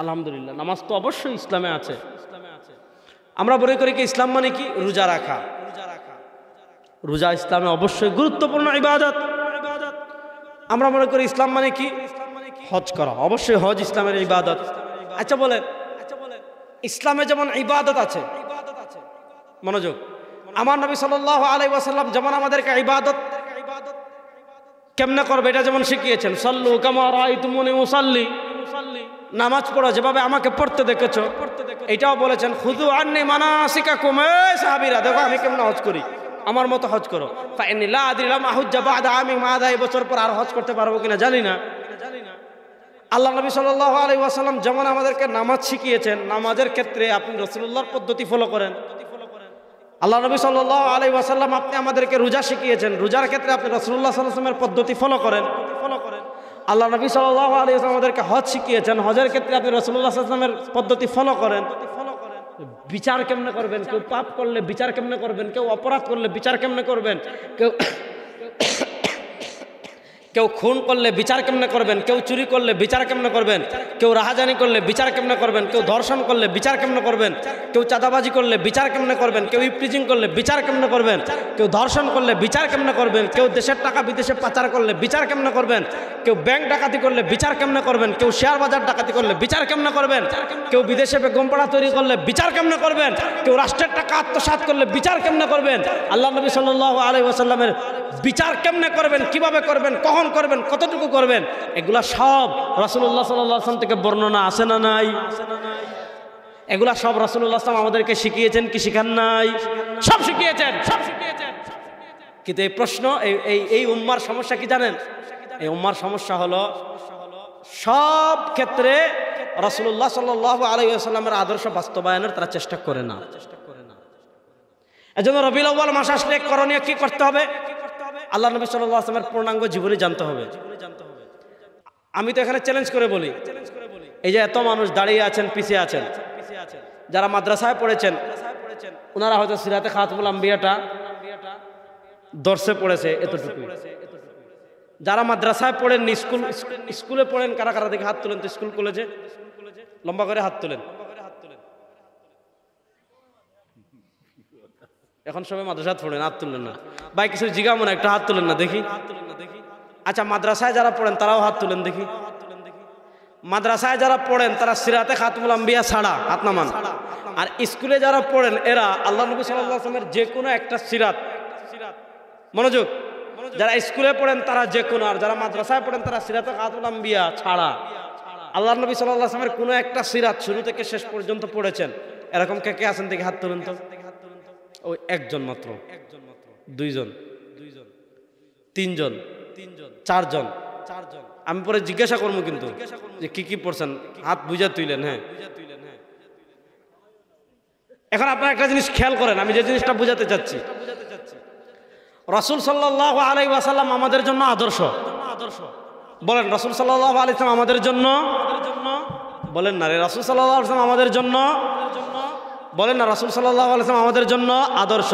আলহামদুলিল্লাহ, নামাজ তো অবশ্যই ইসলামে আছে। আমরা মনে করি কি ইসলাম মানে কি রোজা রাখা। রোজা ইসলামে অবশ্যই গুরুত্বপূর্ণ ইবাদত। আমরা মনে করি ইসলাম মানে কি হজ করা, অবশ্যই হজ ইসলামের ইবাদত। আচ্ছা বলেন, ইসলামে যেমন ইবাদত আছে, মনোযোগ, আমার নবী সাল্লাল্লাহু আলাইহি ওয়াসাল্লাম যেমন আমাদেরকে ইবাদত কেমনে করবে এটা যেমন শিখিয়েছেন, সাল্লু কামা রাআইতুমুনি উসাল্লি, নামাজ পড়ো যেভাবে আমাকে পড়তে দেখেছো, এটাও বলেছেন খুযু আন্নী মানাসিকাকুম, সাহাবীরা দেখো আমি কেমনে হজ করি, আমার মতো হজ করো। ফাইন্নী লা আদরি লাম আহুজ্জা বা'দা আমি মাদা, এই বছর পর আর হজ করতে পারবো কিনা জানি না। আল্লাহ নবী সাল্লাল্লাহু আলাইহি ওয়াসাল্লাম যেমন আমাদেরকে নামাজ শিখিয়েছেন, নামাজের ক্ষেত্রে আপনি রাসূলুল্লাহর পদ্ধতি ফলো করেন। আল্লাহ নবী সাল্লাল্লাহু আলাইহি ওয়াসাল্লাম আপনি আমাদেরকে রোজা শিখিয়েছেন, রোজার ক্ষেত্রে আপনি রাসূলুল্লাহ সাল্লাল্লাহু আলাইহি ওয়াসাল্লামের পদ্ধতি ফলো করেন। আল্লাহ নবী সাল্লাল্লাহু আলাইহি ওয়াসাল্লাম আমাদেরকে হজ শিখিয়েছেন, হজের ক্ষেত্রে আপনি রাসূলুল্লাহ সাল্লাল্লাহু আলাইহি ওয়াসাল্লামের পদ্ধতি ফলো করেন। বিচার কেমনে করবেন, কেউ পাপ করলে বিচার কেমনে করবেন, কেউ অপরাধ করলে বিচার কেমনে করবেন, কেউ খুন করলে বিচার কেমনে করবেন, কেউ চুরি করলে বিচার কেমনে করবেন, কেউ রাহাজানি করলে বিচার কেমনে করবেন, কেউ ধর্ষণ করলে বিচার কেমনে করবেন, কেউ চাঁদাবাজি করলে বিচার কেমনে করবেন, কেউ ইফটিজিং করলে বিচার কেমনে করবেন, কেউ ধর্ষণ করলে বিচার কেমনে করবেন, কেউ দেশের টাকা বিদেশে পাচার করলে বিচার কেমনে করবেন, কেউ ব্যাংক ডাকাতি করলে বিচার কেমনে করবেন, কেউ শেয়ার বাজার ডাকাতি করলে বিচার কেমনে করবেন, কেউ বিদেশে বেগমপাড়া তৈরি করলে বিচার কেমনে করবেন, কেউ রাষ্ট্রের টাকা আত্মসাৎ করলে বিচার কেমনে করবেন। আল্লাহ নবী সাল্লাল্লাহু আলাইহি ওয়াসাল্লামের বিচার কেমনে করবেন, কিভাবে করবেন, কখন করবেন, কতটুকু করবেন, এগুলা সব রাসূলুল্লাহ সাল্লাল্লাহু আলাইহি ওয়াসাল্লাম থেকে বর্ণনা আছে না নাই? এগুলা সব রাসূলুল্লাহ সাল্লাল্লাহু আলাইহি ওয়াসাল্লাম আমাদেরকে শিখিয়েছেন কি শিখান নাই? সব শিখিয়েছেন, সব শিখিয়েছেন। কিন্তু এই প্রশ্ন, এই উম্মার সমস্যা কি জানেন? এই উম্মার সমস্যা হলো সব ক্ষেত্রে রাসূলুল্লাহ সাল্লাল্লাহু আলাইহি ওয়াসাল্লামের আদর্শ বাস্তবায়নের তারা চেষ্টা করে না। এজন্য রবিউল আউয়াল মাস আসলে করণীয় কি করতে হবে? আল্লাহ নবী সাল্লাল্লাহু আলাইহি ওয়াসাল্লামের পূর্ণাঙ্গ জীবনী জানতে হবে। আমি তো এখানে চ্যালেঞ্জ করে বলি, এই যে এত মানুষ দাঁড়িয়ে আছেন, পিছিয়ে আছেন, যারা মাদ্রাসায় পড়েছেন ওনারা হয়তো সিরাতে খাতমুল আম্বিয়াটা দর্শে পড়েছে এতটুকু। যারা মাদ্রাসায় পড়েন, স্কুলে পড়েন, কারা কারা দেখে হাত তুলেন তো, স্কুল কলেজে লম্বা করে হাত তুলেন। এখন সবাই মাদ্রাসায় পড়েন, হাত তুললেন না ভাই, কিছু জিগা মনে একটা হাত তুলেন না দেখি। আচ্ছা, মাদ্রাসায় যারা পড়েন তারাও হাত তুলেন দেখি। মাদ্রাসায় যারা পড়েন তারা সিরাতে খাতমুল আম্বিয়া ছাড়া হাত নামান। আর স্কুলে যারা পড়েন এরা আল্লাহ নবী সাল্লাল্লাহু আলাইহি ওয়াসাল্লামের যে কোনো একটা সিরাত, মনোযোগ, যারা স্কুলে পড়েন তারা যে কোনো, আর যারা মাদ্রাসায় পড়েন তারা সিরাতে খাতমুল আম্বিয়া ছাড়া আল্লাহ নবী সাল্লাল্লাহু আলাইহি ওয়াসাল্লামের কোনো একটা সিরাত শুরু থেকে শেষ পর্যন্ত পড়েছেন। এরকম কে কে আছেন দেখি হাত তুলেন তো। ওই একজন মাত্র, দুইজন, তিনজন, চারজন। আমি পরে জিজ্ঞাসা করবো কিন্তু যে কি কি পড়ছেন, হাত বুঝা তুইলেন। হ্যাঁ, এখন আপনারা একটা জিনিস খেয়াল করেন, আমি যে জিনিসটা বুঝাতে চাচ্ছি, রাসূল সাল্লাল্লাহু আলাইহি ওয়াসাল্লাম আমাদের জন্য আদর্শ। বলেন রাসূল সাল্লাল্লাহু আলাইহি ওয়াসাল্লাম আমাদের জন্য, বলেন না রে, রাসূল সাল্লাল্লাহু আলাইহি ওয়াসাল্লাম আমাদের জন্য, বলেন না, রাসূল সাল্লাল্লাহু আলাইহি ওয়াসাল্লাম আমাদের জন্য আদর্শ।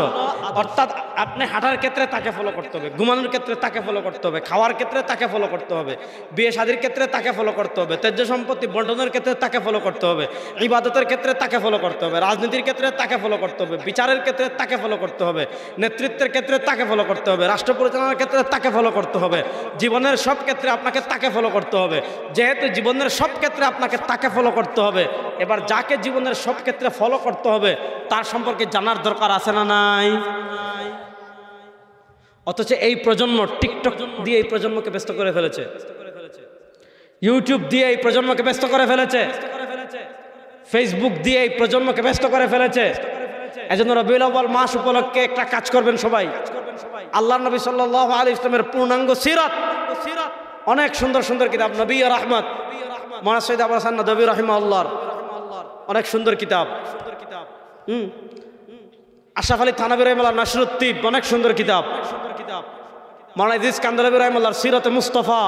অর্থাৎ আপনি হাঁটার ক্ষেত্রে তাকে ফলো করতে হবে, ঘুমানোর ক্ষেত্রে তাকে ফলো করতে হবে, খাওয়ার ক্ষেত্রে তাকে ফলো করতে হবে, বিয়ে শাদীর ক্ষেত্রে তাকে ফলো করতে হবে, ত্যায্য সম্পত্তি বন্টনের ক্ষেত্রে তাকে ফলো করতে হবে, ইবাদতের ক্ষেত্রে তাকে ফলো করতে হবে, রাজনীতির ক্ষেত্রে তাকে ফলো করতে হবে, বিচারের ক্ষেত্রে তাকে ফলো করতে হবে, নেতৃত্বের ক্ষেত্রে তাকে ফলো করতে হবে, রাষ্ট্র পরিচালনার ক্ষেত্রে তাকে ফলো করতে হবে, জীবনের সব ক্ষেত্রে আপনাকে তাকে ফলো করতে হবে। যেহেতু জীবনের সব ক্ষেত্রে আপনাকে তাকে ফলো করতে হবে, এবার যাকে জীবনের সব ক্ষেত্রে ফলো করতে হবে তার সম্পর্কে জানার দরকার আছে না নাই? অথচ এই প্রজন্ম টিকটক দিয়ে এই প্রজন্মকে ব্যস্ত করে ফেলেছে, ইউটিউব দিয়ে এই প্রজন্মকে ব্যস্ত করে ফেলেছে, ফেসবুক দিয়ে এই প্রজন্মকে ব্যস্ত করে ফেলেছে। এজন্য রবিউল আউয়াল মাস উপলক্ষে একটা কাজ করবেন সবাই, আল্লাহর নবী সাল্লাল্লাহু আলাইহি ওয়াসাল্লামের পূর্ণাঙ্গ সিরাত, অনেক সুন্দর সুন্দর কিতাব, নবী রাহমাত মাওলানা সৈয়দ আবু হাসান নদভী রাহিমাহুল্লাহর অনেক সুন্দর কিতাব, আশরাফ আলী থানভী রাহিমাহুল্লাহ নাশরুত তিব অনেক সুন্দর কিতাব, মাওলানা ইদ্রিস কান্দলাবী রাহিমাহুল্লাহর সিরাতে মুস্তাফা,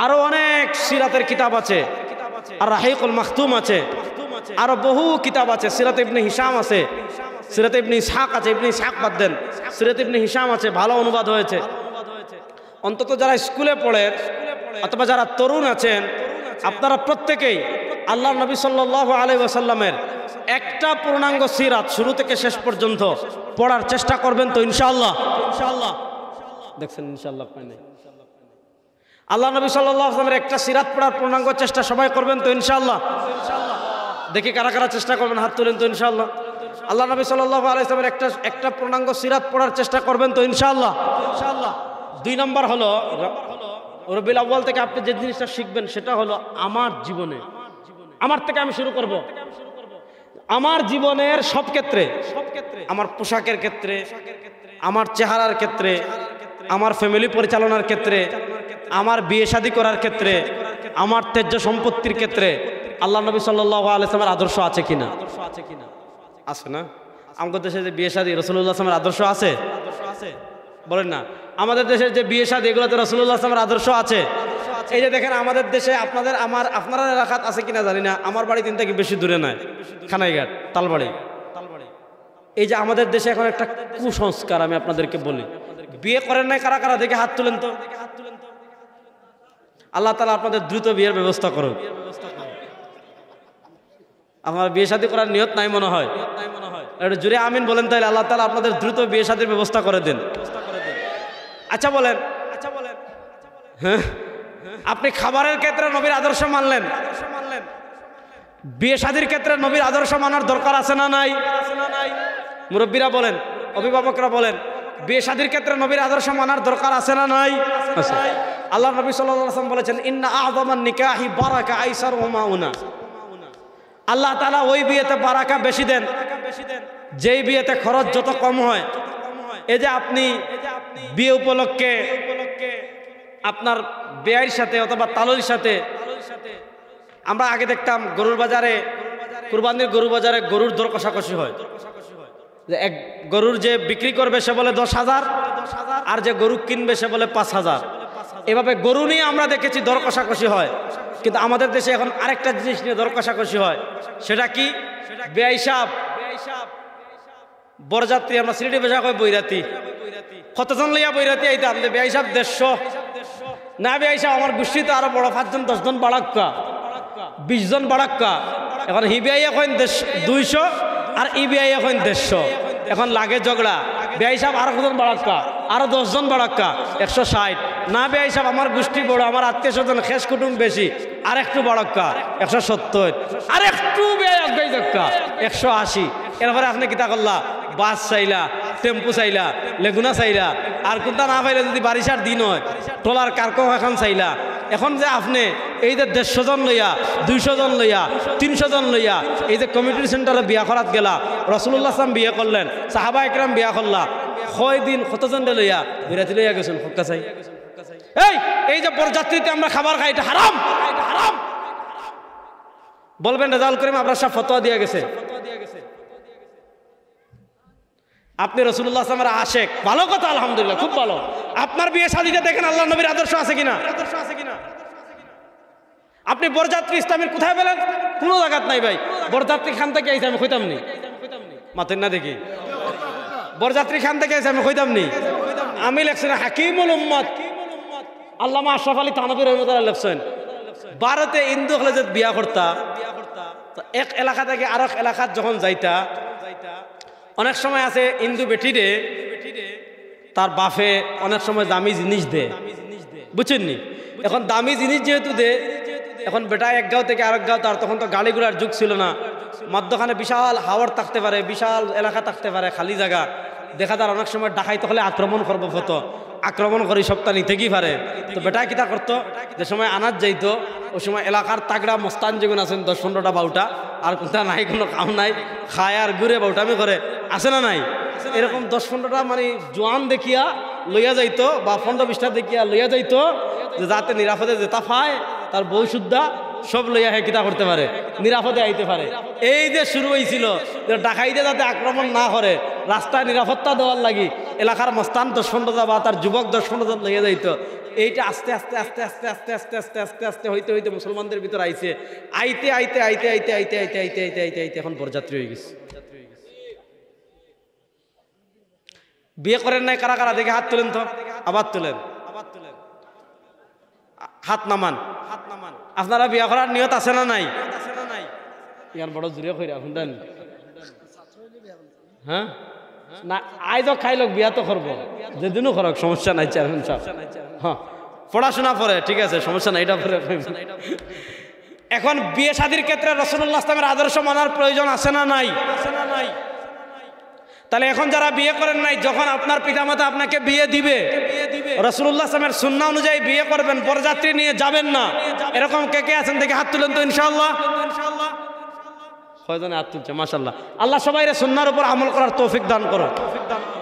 আরো অনেক সিরাতের কিতাব আছে, আর রাহিকুল মাখতুম আছে, আরো বহু কিতাব আছে, সিরাত ইবনে হিশাম আছে, সিরাত ইবনে ইসহাক আছে, ইবনে ইসহাক বাদ দেন, সিরাত ইবনে হিশাম আছে, ভালো অনুবাদ হয়েছে। অন্তত যারা স্কুলে পড়েন অথবা যারা তরুণ আছেন, আপনারা প্রত্যেকেই আল্লাহর নবী সাল্লাল্লাহু আলাইহি ওয়াসাল্লামের একটা পূর্ণাঙ্গ সিরাত শুরু থেকে শেষ পর্যন্ত পড়ার চেষ্টা করবেন তো ইনশাআল্লাহ। ইনশাআল্লাহ দেখছেন, ইনশাআল্লাহ পাই নাই। আল্লাহ নবী সাল্লাল্লাহু আলাইহি ওয়াসাল্লামের একটা সিরাত পড়ার পূর্ণাঙ্গ চেষ্টা সবাই করবেন তো ইনশাআল্লাহ। দেখি কারা কারা চেষ্টা করবেন, হাত তুলেন তো ইনশাআল্লাহ। আল্লাহ নবী সাল্লাল্লাহু আলাইহি ওয়াসাল্লামের একটা পূর্ণাঙ্গ সিরাত পড়ার চেষ্টা করবেন তো ইনশাআল্লাহ। ইনশাআল্লাহ। 2 নম্বর হলো রবিউল আউয়াল থেকে আপনি যে জিনিসটা শিখবেন সেটা হলো আমার জীবনে, আমার থেকে আমি শুরু করব, আমার জীবনের সব ক্ষেত্রে, আমার পোশাকের ক্ষেত্রে, আমার চেহারার ক্ষেত্রে, আমার ফ্যামিলি পরিচালনার ক্ষেত্রে, আমার বিয়ে শাদী করার ক্ষেত্রে, আমার ত্যায্য সম্পত্তির ক্ষেত্রে আল্লাহ নবী সাল্লাল্লাহু আলাইহি ওয়াসাল্লামের আদর্শ আছে কিনা? আছে না? আমাদের দেশে যে বিয়ে শাদী রাসূলুল্লাহ সাল্লাল্লাহু আলাইহি ওয়াসাল্লামের আদর্শ আছে? বলেন না, আমাদের দেশের যে বিয়ে শাদী এগুলোতে রাসূলুল্লাহ সাল্লাল্লাহু আলাইহি ওয়াসাল্লামের আদর্শ আছে। এই যে দেখেন আমাদের দেশে, আপনারা এলাকাত আছে কিনা জানি না, আমার বাড়ি 3 থেকে বেশি দূরে নয়, খানাইঘাট তালবাড়ি। এই যে আমাদের দেশে এখন একটা কুসংস্কার, আমি আপনাদেরকে বলি, বিয়ে করেন নাই কারা কারা দেখে হাত তুলেন তো। আল্লাহ তাআলা আপনাদের দ্রুত বিয়ের ব্যবস্থা করুন। আমার বিয়ে শাদী করার নিয়ত নাই মনে হয়, একটু জোরে আমিন বলেন, তাহলে আল্লাহ তাআলা আপনাদের দ্রুত বিয়ে শাদীর ব্যবস্থা করে দেন। আচ্ছা বলেন, হ্যাঁ, আপনি খাবারের ক্ষেত্রে নবীর আদর্শ মানলেন, বিয়ে শাদীর ক্ষেত্রে নবীর আদর্শ মানার দরকার আছে না নাই? মুরব্বীরা বলেন, অভিভাবকরা বলেন, বিয়ে শাদীর ক্ষেত্রে নবীর আদর্শ মানার দরকার আছে না নাই? আল্লাহ নবী সাল্লাল্লাহু আলাইহি ওয়াসাল্লাম বলেছেন, ইন্না আযমান নিকাহি বারাকা আইসারুহুমা উনা। আল্লাহ তাআলা ওই বিয়েতে বারাকা বেশি দেন যেই বিয়েতে খরচ যত কম হয়। এই যে আপনি বিয়ে উপলক্ষে আপনার বেয়াইর সাথে অথবা তালুর সাথে, আমরা আগে দেখতাম গরুর বাজারে, কুরবানির গরু বাজারে গরুর দর কষাকষি হয়, যে এক গরুর যে বিক্রি করবে সে বলে 10,000, আর যে গরু কিনবে সে বলে 5,000। এভাবে গরু নিয়ে আমরা দেখেছি দর কষাকষি হয়। কিন্তু আমাদের দেশে এখন আরেকটা জিনিস নিয়ে দর কষাকষি হয়, সেটা কি? বেয়াইসাব, বরযাত্রী, আমরা সিলেটি ভাষা কই বৈরাতি। কতজন লইয়া বৈরাতি আইতাম, বেয়াইসাব 150 না, বেয়াইসাব আমার গোষ্ঠী তো আরো বড়, 5 জন 10 জন বাড়াক্কা, 20 জন বাড়াক্কা। এখন হিবিআই এখন 200 আর ইবিআই এখন 150। এখন লাগে ঝগড়া, বেয়াই সাহেব আরো কজন বাড়াক্কা, আরো 10 জন বাড়াক্কা, 160 না। বেয়াই সাহেব আমার গোষ্ঠী বড়, আমার আত্মীয় স্বজন খেস কুটুম বেশি, আর একটু বাড়াক্কা 170, আর একটু বেয়াই ধাক্কা 180। এরপরে আপনি কিতা করলা? বাস চাইলা, টেম্পু চাইলা, লেগুনা চাইলা, আর কোনটা না পাইলে যদি বারিশার দিন হয় ট্রলার কারকো এখন চাইলা। এখন যে আপনি এই যে 150 জন লইয়া, 200 জন লইয়া, 300 জন লইয়া এই যে কমিউনিটি সেন্টারে বিয়া করাত গেলা, রাসূলুল্লাহ সাল্লাল্লাহু আলাইহি ওয়াসাল্লাম বিয়ে করলেন, সাহাবা একরাম বিয়া করলা, কয় দিন কতজন লইয়া বিরাতি লইয়া গেছেন হক্কা চাই। এই যে বরযাত্রীতে আমরা খাবার খাই, এটা হারাম, হারাম বলবেন। রেজাউল করিম আপনার সব ফতোয়া দিয়ে গেছে। আপনি রাসূলুল্লাহ সাল্লাল্লাহু আলাইহি ওয়াসাল্লামের আশেক, ভালো কথা, আলহামদুলিল্লাহ, খুব ভালো। আপনার বিয়ে শাদীতে দেখেন আল্লাহ নবীর আদর্শ আছে কিনা। আপনি বরযাত্রী ইসলামের কোথায় পেলেন? কোনো জায়গাত নাই ভাই। বরযাত্রী খান থেকে আইসা আমি কইতাম নি, মাতেন না দেখি, বরযাত্রী খান থেকে আইসা আমি কইতাম নি। আমি লেখছেন হাকিমুল উম্মত আল্লামা আশরাফ আলী থানভী রাহমাতুল্লাহ লেখছেন, ভারতে হিন্দু হলে যে বিয়া করতা, এক এলাকা থেকে আরেক এলাকাত যখন যাইতা, অনেক সময় আছে হিন্দু বেটিরে তার বাপে অনেক সময় দামি জিনিস দে, বুঝছেন নি। এখন দামি জিনিস যেহেতু দে, এখন বেটা এক গাঁও থেকে আরেক গাঁও, তার তখন তো গাড়ি ঘোড়ার যুগ ছিল না, মধ্যখানে বিশাল হাওর থাকতে পারে, বিশাল এলাকা থাকতে পারে, খালি জায়গা দেখা তার অনেক সময় ডাকাইতে হলে আক্রমণ করবো, ফত আক্রমণ করে সপ্তাহ নিতে কি পারে। তো বেটা কিতা করতো, যে সময় আনাজ যাইতো ওই সময় এলাকার তাগড়া মস্তান যেগুলো আছেন 10-15টা বাউটা, আর কোনটা নাই, কোনো কাম নাই, খায় আর ঘুরে বাউটামি করে, আছে না নাই? এরকম 10-15টা মানে জোয়ান দেখিয়া লইয়া যাইতো, বা 15-20টা দেখিয়া লইয়া যাইতো, যে যাতে নিরাপদে যেতা পায়, তার বউ সুদ্ধা সব লইয়া হে কিতা করতে পারে, নিরাপদে আইতে পারে। এই যে শুরু হয়েছিল যে ডাকাইতে যাতে আক্রমণ না করে, রাস্তায় নিরাপত্তা দেওয়ার লাগি এলাকার মস্তান 10-15টা বা তার যুবক 10-15টা লইয়া যাইতো। এইটা আস্তে আস্তে আস্তে আস্তে আস্তে আস্তে আস্তে আস্তে আস্তে হইতে হইতে মুসলমানদের ভিতর আইছে, আইতে আইতে আইতে আইতে আইতে আইতে আইতে আইতে আইতে আইতে এখন বরযাত্রী হয়ে গেছে। বিয়ে করেন নাই কারা কারা দেখে হাত তুলেন তো, আবার তুলেন, হাত নামান, হাত নামান। আপনারা বিয়ে করার নিয়ত আছে না নাই? ইয়ার বড় জুড়ে কইরা শুনলেন, হ্যাঁ না আইজ খাই লোক বিয়া তো করবো, যেদিনও করক সমস্যা নাই, চেয়ারম্যান সাহেব। হ্যাঁ পড়াশোনা পরে ঠিক আছে, সমস্যা নাই, এটা পরে। এখন বিয়ে শাদীর ক্ষেত্রে রাসূলুল্লাহ ইসলামের আদর্শ মানার প্রয়োজন আছে না নাই? তাহলে এখন যারা বিয়ে করেন নাই, যখন আপনার পিতামাতা আপনাকে বিয়ে দিবে, রাসূলুল্লাহ সাল্লাল্লাহু আলাইহি ওয়াসাল্লামের সুন্নাহ অনুযায়ী বিয়ে করবেন, বরযাত্রী নিয়ে যাবেন না। এরকম কে কে আছেন দেখে হাত তুলেন তো ইনশাআল্লাহ। কয়জনে হাত তুলছে? মাশাআল্লাহ। আল্লাহ সবাইরে সুন্নাহর উপর আমল করার তৌফিক দান করো।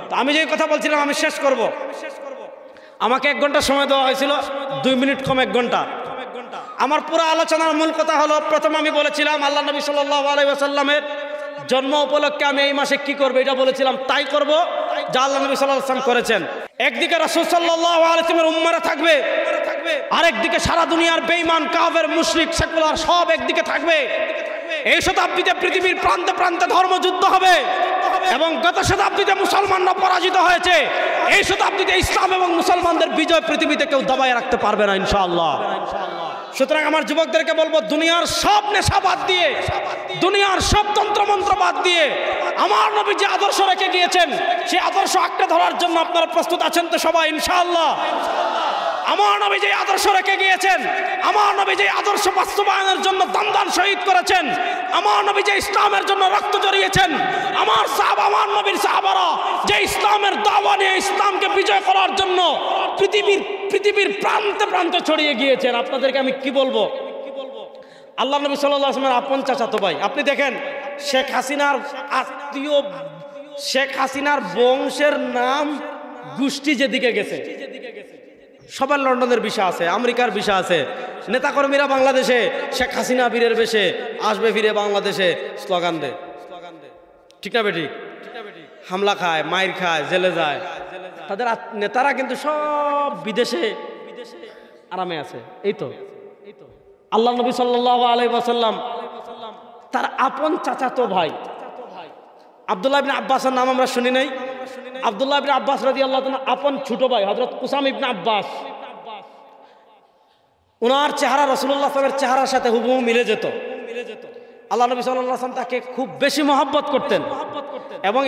তো আমি যে কথা বলছিলাম আমি শেষ করব। আমাকে 1 ঘন্টা সময় দেওয়া হয়েছিল, 2 মিনিট কম 1 ঘন্টা। আমার পুরো আলোচনার মূল কথা হলো, প্রথম আমি বলেছিলাম আল্লাহ নবী সাল্লাল্লাহু আলাইহি ওয়াসাল্লামের জন্ম উপলক্ষে আমি এই মাসে কি করব এটা বলেছিলাম, তাই করব যা আল্লাহ নবী সাল্লাল্লাহু আলাইহি ওয়াসাল্লাম করেছেন। একদিকে রাসূল সাল্লাল্লাহু আলাইহি ওয়াসাল্লামের উম্মাহরা থাকবে, আরেকদিকে সারা দুনিয়ার বেঈমান কাফের মুশরিক সেকুলার সব একদিকে থাকবে। এই শতাব্দীতে পৃথিবীর প্রান্তে প্রান্তে ধর্মযুদ্ধ হবে। এবং গত শতাব্দীতে মুসলমানরা পরাজিত হয়েছে, এই শতাব্দীতে ইসলাম এবং মুসলমানদের বিজয় পৃথিবীতে কেউ দাবায় রাখতে পারবে না ইনশাআল্লাহ। সুতরাং আমার যুবকদেরকে বলবো, দুনিয়ার সব নেশা বাদ দিয়ে, দুনিয়ার সব তন্ত্রমন্ত্র বাদ দিয়ে আমার নবী যে আদর্শ রেখে গিয়েছেন সেই আদর্শ আঁকড়ে ধরার জন্য আপনারা প্রস্তুত আছেন তো সবাই ইনশাআল্লাহ? আমার নবী যে আদর্শ রেখে গিয়েছেন, আমার নবী যে আদর্শ বাস্তবায়নের জন্য দান শহীদ করেছেন, আমার নবী যে ইসলামের জন্য রক্ত জড়িয়েছেন, আমার নবীর সাহাবারা যে ইসলামের দাওয়া নিয়ে ইসলামকে বিজয় করার জন্য পৃথিবীর প্রান্তে প্রান্তে ছড়িয়ে গিয়েছেন, আপনাদেরকে আমি কি বলবো? আল্লাহ নবী সাল্লাল্লাহু আলাইহি ওয়াসাল্লামের আপন চাচাতো ভাই, আপনি দেখেন শেখ হাসিনার আত্মীয়, শেখ হাসিনার বংশের নাম গোষ্ঠী যেদিকে গেছে, সবার লন্ডনের ভিসা আছে, আমেরিকার ভিসা আছে, নেতাকর্মীরা বাংলাদেশে শেখ হাসিনা বীরের বেশে আসবে ফিরে বাংলাদেশে স্লোগান দেয়, ঠিক না বেঠিক? হামলা খায়, মাইর খায়, জেলে যায়, তাদের নেতারা কিন্তু সব বিদেশে আরামে আছে। এই তো আল্লাহ নবী সাল্লাল্লাহু আলাইহি ওয়াসাল্লাম তার আপন চাচাতো ভাই আব্দুল্লাহ ইবনে আব্বাসের নাম আমরা শুনি নাই? আব্দুল্লাহ ইবনে আব্বাস রাদিয়াল্লাহু তাআলা আপন ছোট ভাই হযরত কুসাম ইবনে আব্বাস, ওনার চেহারা রাসূলুল্লাহ সাল্লাল্লাহু আলাইহি ওয়াসাল্লামের চেহারার সাথে হুবহু মিলে যেত। আল্লাহ নবী সাল্লাল্লাহু আলাইহি ওয়াসাল্লাম তাকে খুব বেশি মহব্বত করতেন এবং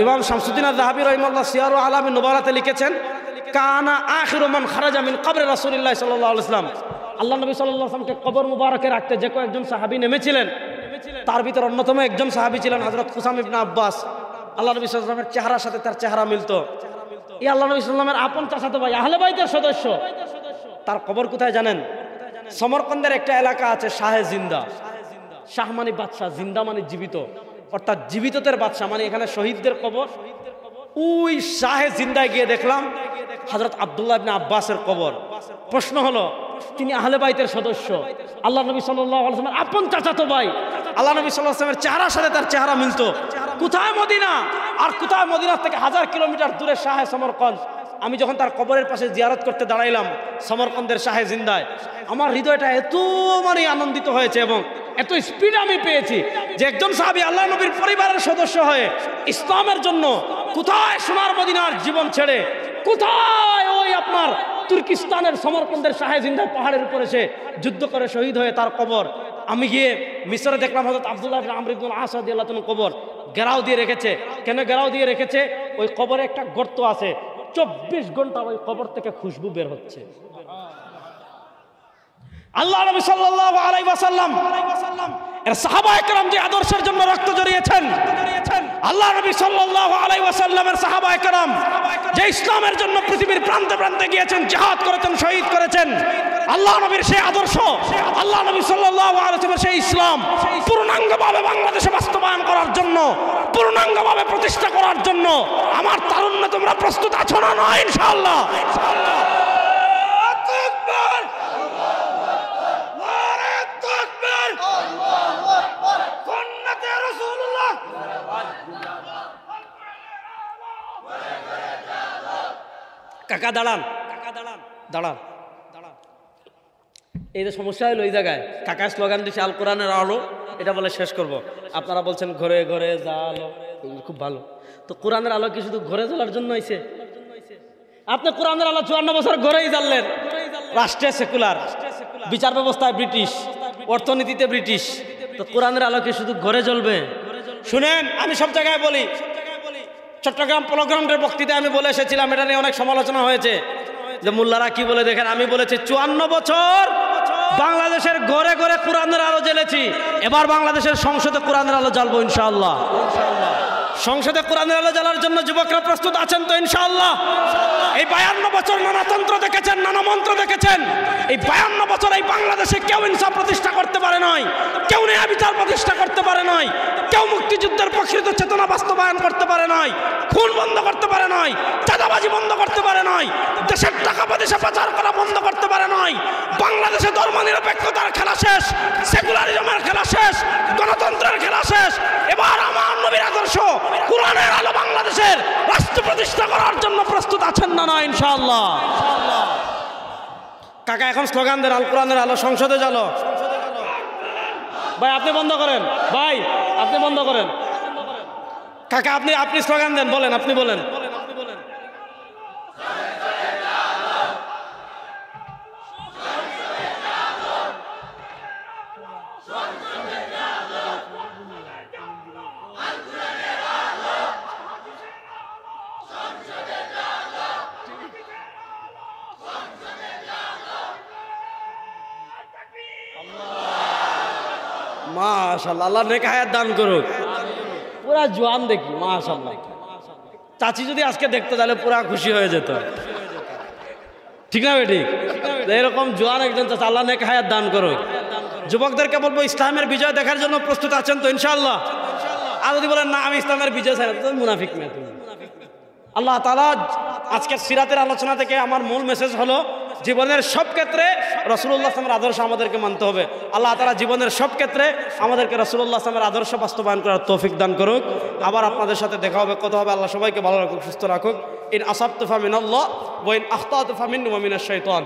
ইমাম শামসুদ্দিন আয-যাহাবী রাহিমাহুল্লাহ সিয়ারু আলামিন নুবালাতে লিখেছেন, কানা আখিরু মান খারাজা মিন কবর রাসূলিল্লাহ সাল্লাল্লাহু আলাইহি ওয়াসাল্লাম। আল্লাহ নবী সাল্লাল্লাহু আলাইহি ওয়াসাল্লামকে কবর মুবারকে রাখতে যে কয়েকজন সাহাবী নেমেছিলেন, তার ভিতর অন্যতম একজন সাহাবী ছিলেন হযরত কুসাম ইবনে আব্বাস। আল্লাহ নবী সাল্লাল্লাহু আলাইহি ওয়াসাল্লামের চেহারার সাথে তার চেহারা মিলতো। এই আল্লাহ নবী সাল্লাল্লাহু আলাইহি ওয়াসাল্লামের আপন চাচাতো ভাই, আহলে বাইতের সদস্য, তার কবর কোথায় জানেন? সমরকন্দের একটা এলাকা আছে শাহে জিন্দা। শাহ মানে বাদশাহ, জিন্দা মানে জীবিত, অর্থাৎ জীবিতদের বাদশাহ, মানে এখানে শহীদদের কবর। ওই শাহে জিন্দায় গিয়ে দেখলাম হযরত আব্দুল্লাহ ইবনে আব্বাসের কবর। প্রশ্ন হলো, তিনি আহলে বাইতের সদস্য, আল্লাহ নবী সাল্লাল্লাহু আলাইহি ওয়াসাল্লামের আপন চাচাতো ভাই, আল্লাহ নবী সাল্লাল্লাহু আলাইহি ওয়াসাল্লামের চেহারার সাথে তার চেহারা মিলতো। কোথায় মদিনা, আর কোথায় মদিনার থেকে 1000 কিলোমিটার দূরে শাহে সমরকন্দ। আমি যখন তার কবরের পাশে জিয়ারত করতে দাঁড়াইলাম সমরকন্দের শাহে জিন্দায়, আমার হৃদয়টা এত আনন্দিত হয়েছে এবং এত স্পিড আমি পেয়েছি যে একজন সাহাবী আল্লাহ নবীর পরিবারের সদস্য হয়ে ইসলামের জন্য কোথায় সোনার মদিনার জীবন ছেড়ে, কোথায় ওই আপনার তুর্কিস্তানের সমরকন্দের শাহে জিন্দায় পাহাড়ের উপরে সে যুদ্ধ করে শহীদ হয়ে তার কবর। আমি গিয়ে মিশরে দেখলাম হযরত আব্দুল্লাহ ইবনে আমর ইবনে আস রাদিয়াল্লাহু তাআলা কবর ঘেরাও দিয়ে রেখেছে। কেন ঘেরাও দিয়ে রেখেছে? ওই কবরে একটা গর্ত আছে, 24 ঘন্টা ওই কবর থেকে খুশবু বের হচ্ছে। আল্লাহ নবী সাল্লাল্লাহু আলাইহি ওয়াসাল্লাম এর সাহাবায়ে কেরাম যে আদর্শের জন্য রক্ত জড়িয়েছেন, আল্লাহ নবী সাল্লাল্লাহু আলাইহি ওয়াসাল্লামের সাহাবায়ে কেরাম যে ইসলামের জন্য পৃথিবীর প্রান্তে প্রান্তে গিয়েছেন, জিহাদ করেছেন, শহীদ করেছেন, আল্লাহ নবীর সেই আদর্শ, আল্লাহ নবী সাল্লাল্লাহু আলাইহি ওয়াসাল্লামের সেই ইসলাম পূর্ণাঙ্গভাবে বাংলাদেশে বাস্তবায়ন করার জন্য, পূর্ণাঙ্গভাবে প্রতিষ্ঠা করার জন্য আমার তারুণ্য তোমরা প্রস্তুত আছো না? নয় ইনশাআল্লাহ। কাকা দাঁড়ান, দাঁড়ান। এই যে সমস্যা হলো এই জায়গায়, কাকা স্লোগান দিচ্ছে আল কোরআনের আলো, এটা বলে শেষ করব। আপনারা বলছেন ঘরে ঘরে জ্বালো, খুব ভালো। তো কোরআনের আলো কি শুধু ঘরে জ্বালার জন্য হয়েছে? আপনি কোরআনের আলো 54 বছর ঘরেই জ্বাললেন। রাষ্ট্রে সেকুলার, বিচার ব্যবস্থায় ব্রিটিশ, অর্থনীতিতে ব্রিটিশ, তো কোরআনের আলো কি শুধু ঘরে জ্বলবে? শুনেন, আমি সব জায়গায় বলি, চট্টগ্রাম পলগ্রাউন্ডের বক্তৃতায় আমি বলে এসেছিলাম, এটা নিয়ে অনেক সমালোচনা হয়েছে যে মোল্লারা কি বলে। দেখেন, আমি বলেছি 54 বছর বাংলাদেশের ঘরে ঘরে কোরআনের আলো জ্বেলেছি, এবার বাংলাদেশের সংসদে কোরআনের আলো জ্বালবো ইনশাআল্লাহ। সংসদে কোরআনের আলো জ্বালার জন্য যুবকরা প্রস্তুত আছেন তো ইনশাআল্লাহ? এই 52 বছর নানা তন্ত্র দেখেছেন, নানা মন্ত্র দেখেছেন। এই 52 বছর এই বাংলাদেশে কেউ ইনসাফ প্রতিষ্ঠা করতে পারে নাই, কেউ ন্যায় বিচার প্রতিষ্ঠা করতে পারে নাই, কেউ মুক্তিযুদ্ধের প্রকৃত চেতনা বাস্তবায়ন করতে পারে নাই, খুন বন্ধ করতে পারে নাই, চাঁদাবাজি বন্ধ করতে পারে নাই, দেশের টাকা পয়সা পাচার করা বন্ধ করতে পারে নাই। বাংলাদেশে ধর্মনিরপেক্ষতার খেলা শেষ, সেকুলারিজমের খেলা শেষ, গণতন্ত্রের খেলা শেষ। এবার আমার নবীর আদর্শ কোরআনের আলো বাংলাদেশের রাষ্ট্র প্রতিষ্ঠা করার জন্য প্রস্তুত আছেন না? না ইনশাআল্লাহ। কাকা এখন স্লোগান দেন, আল কোরআনের আলো সংসদে জ্বালো। ভাই আপনি বন্ধ করেন ভাই। আপনি বন্ধ করেন। কাকা আপনি স্লোগান দেন, বলেন, আপনি বলেন। মাশাআল্লাহ, আল্লাহ নেক হায়াত দান করুক। পুরা জোয়ান দেখি, মাশাআল্লাহ। চাচি যদি আজকে দেখতে তাহলে পুরা খুশি হয়ে যেত, ঠিক না বেটি? এরকম জোয়ান একজন চাচা, আল্লাহ নেক হায়াত দান করুক। যুবকদেরকে বলবো, ইসলামের বিজয় দেখার জন্য প্রস্তুত আছেন তো ইনশাআল্লাহ? আর যদি বলেন না আমি ইসলামের বিজয় চাই না, তো মুনাফিক মেয়ে তুমি। আল্লাহ তাআলা আজকের সিরাতের আলোচনা থেকে আমার মূল মেসেজ হলো, জীবনের সব ক্ষেত্রে রাসূলুল্লাহ সাল্লাল্লাহু আলাইহি ওয়াসাল্লামের আদর্শ আমাদেরকে মানতে হবে। আল্লাহ তাআলা জীবনের সব ক্ষেত্রে আমাদেরকে রাসূলুল্লাহ সাল্লাল্লাহু আলাইহি ওয়াসাল্লামের আদর্শ বাস্তবায়ন করার তৌফিক দান করুক। আবার আপনাদের সাথে দেখা হবে, কথা হবে। আল্লাহ সবাইকে ভালো রাখুক, সুস্থ রাখুক। ইন আসাবতু ফামিনাল্লাহ ওয়া ইন আখতাতু ফামিন্নি ওয়া মিনাশ শাইতান।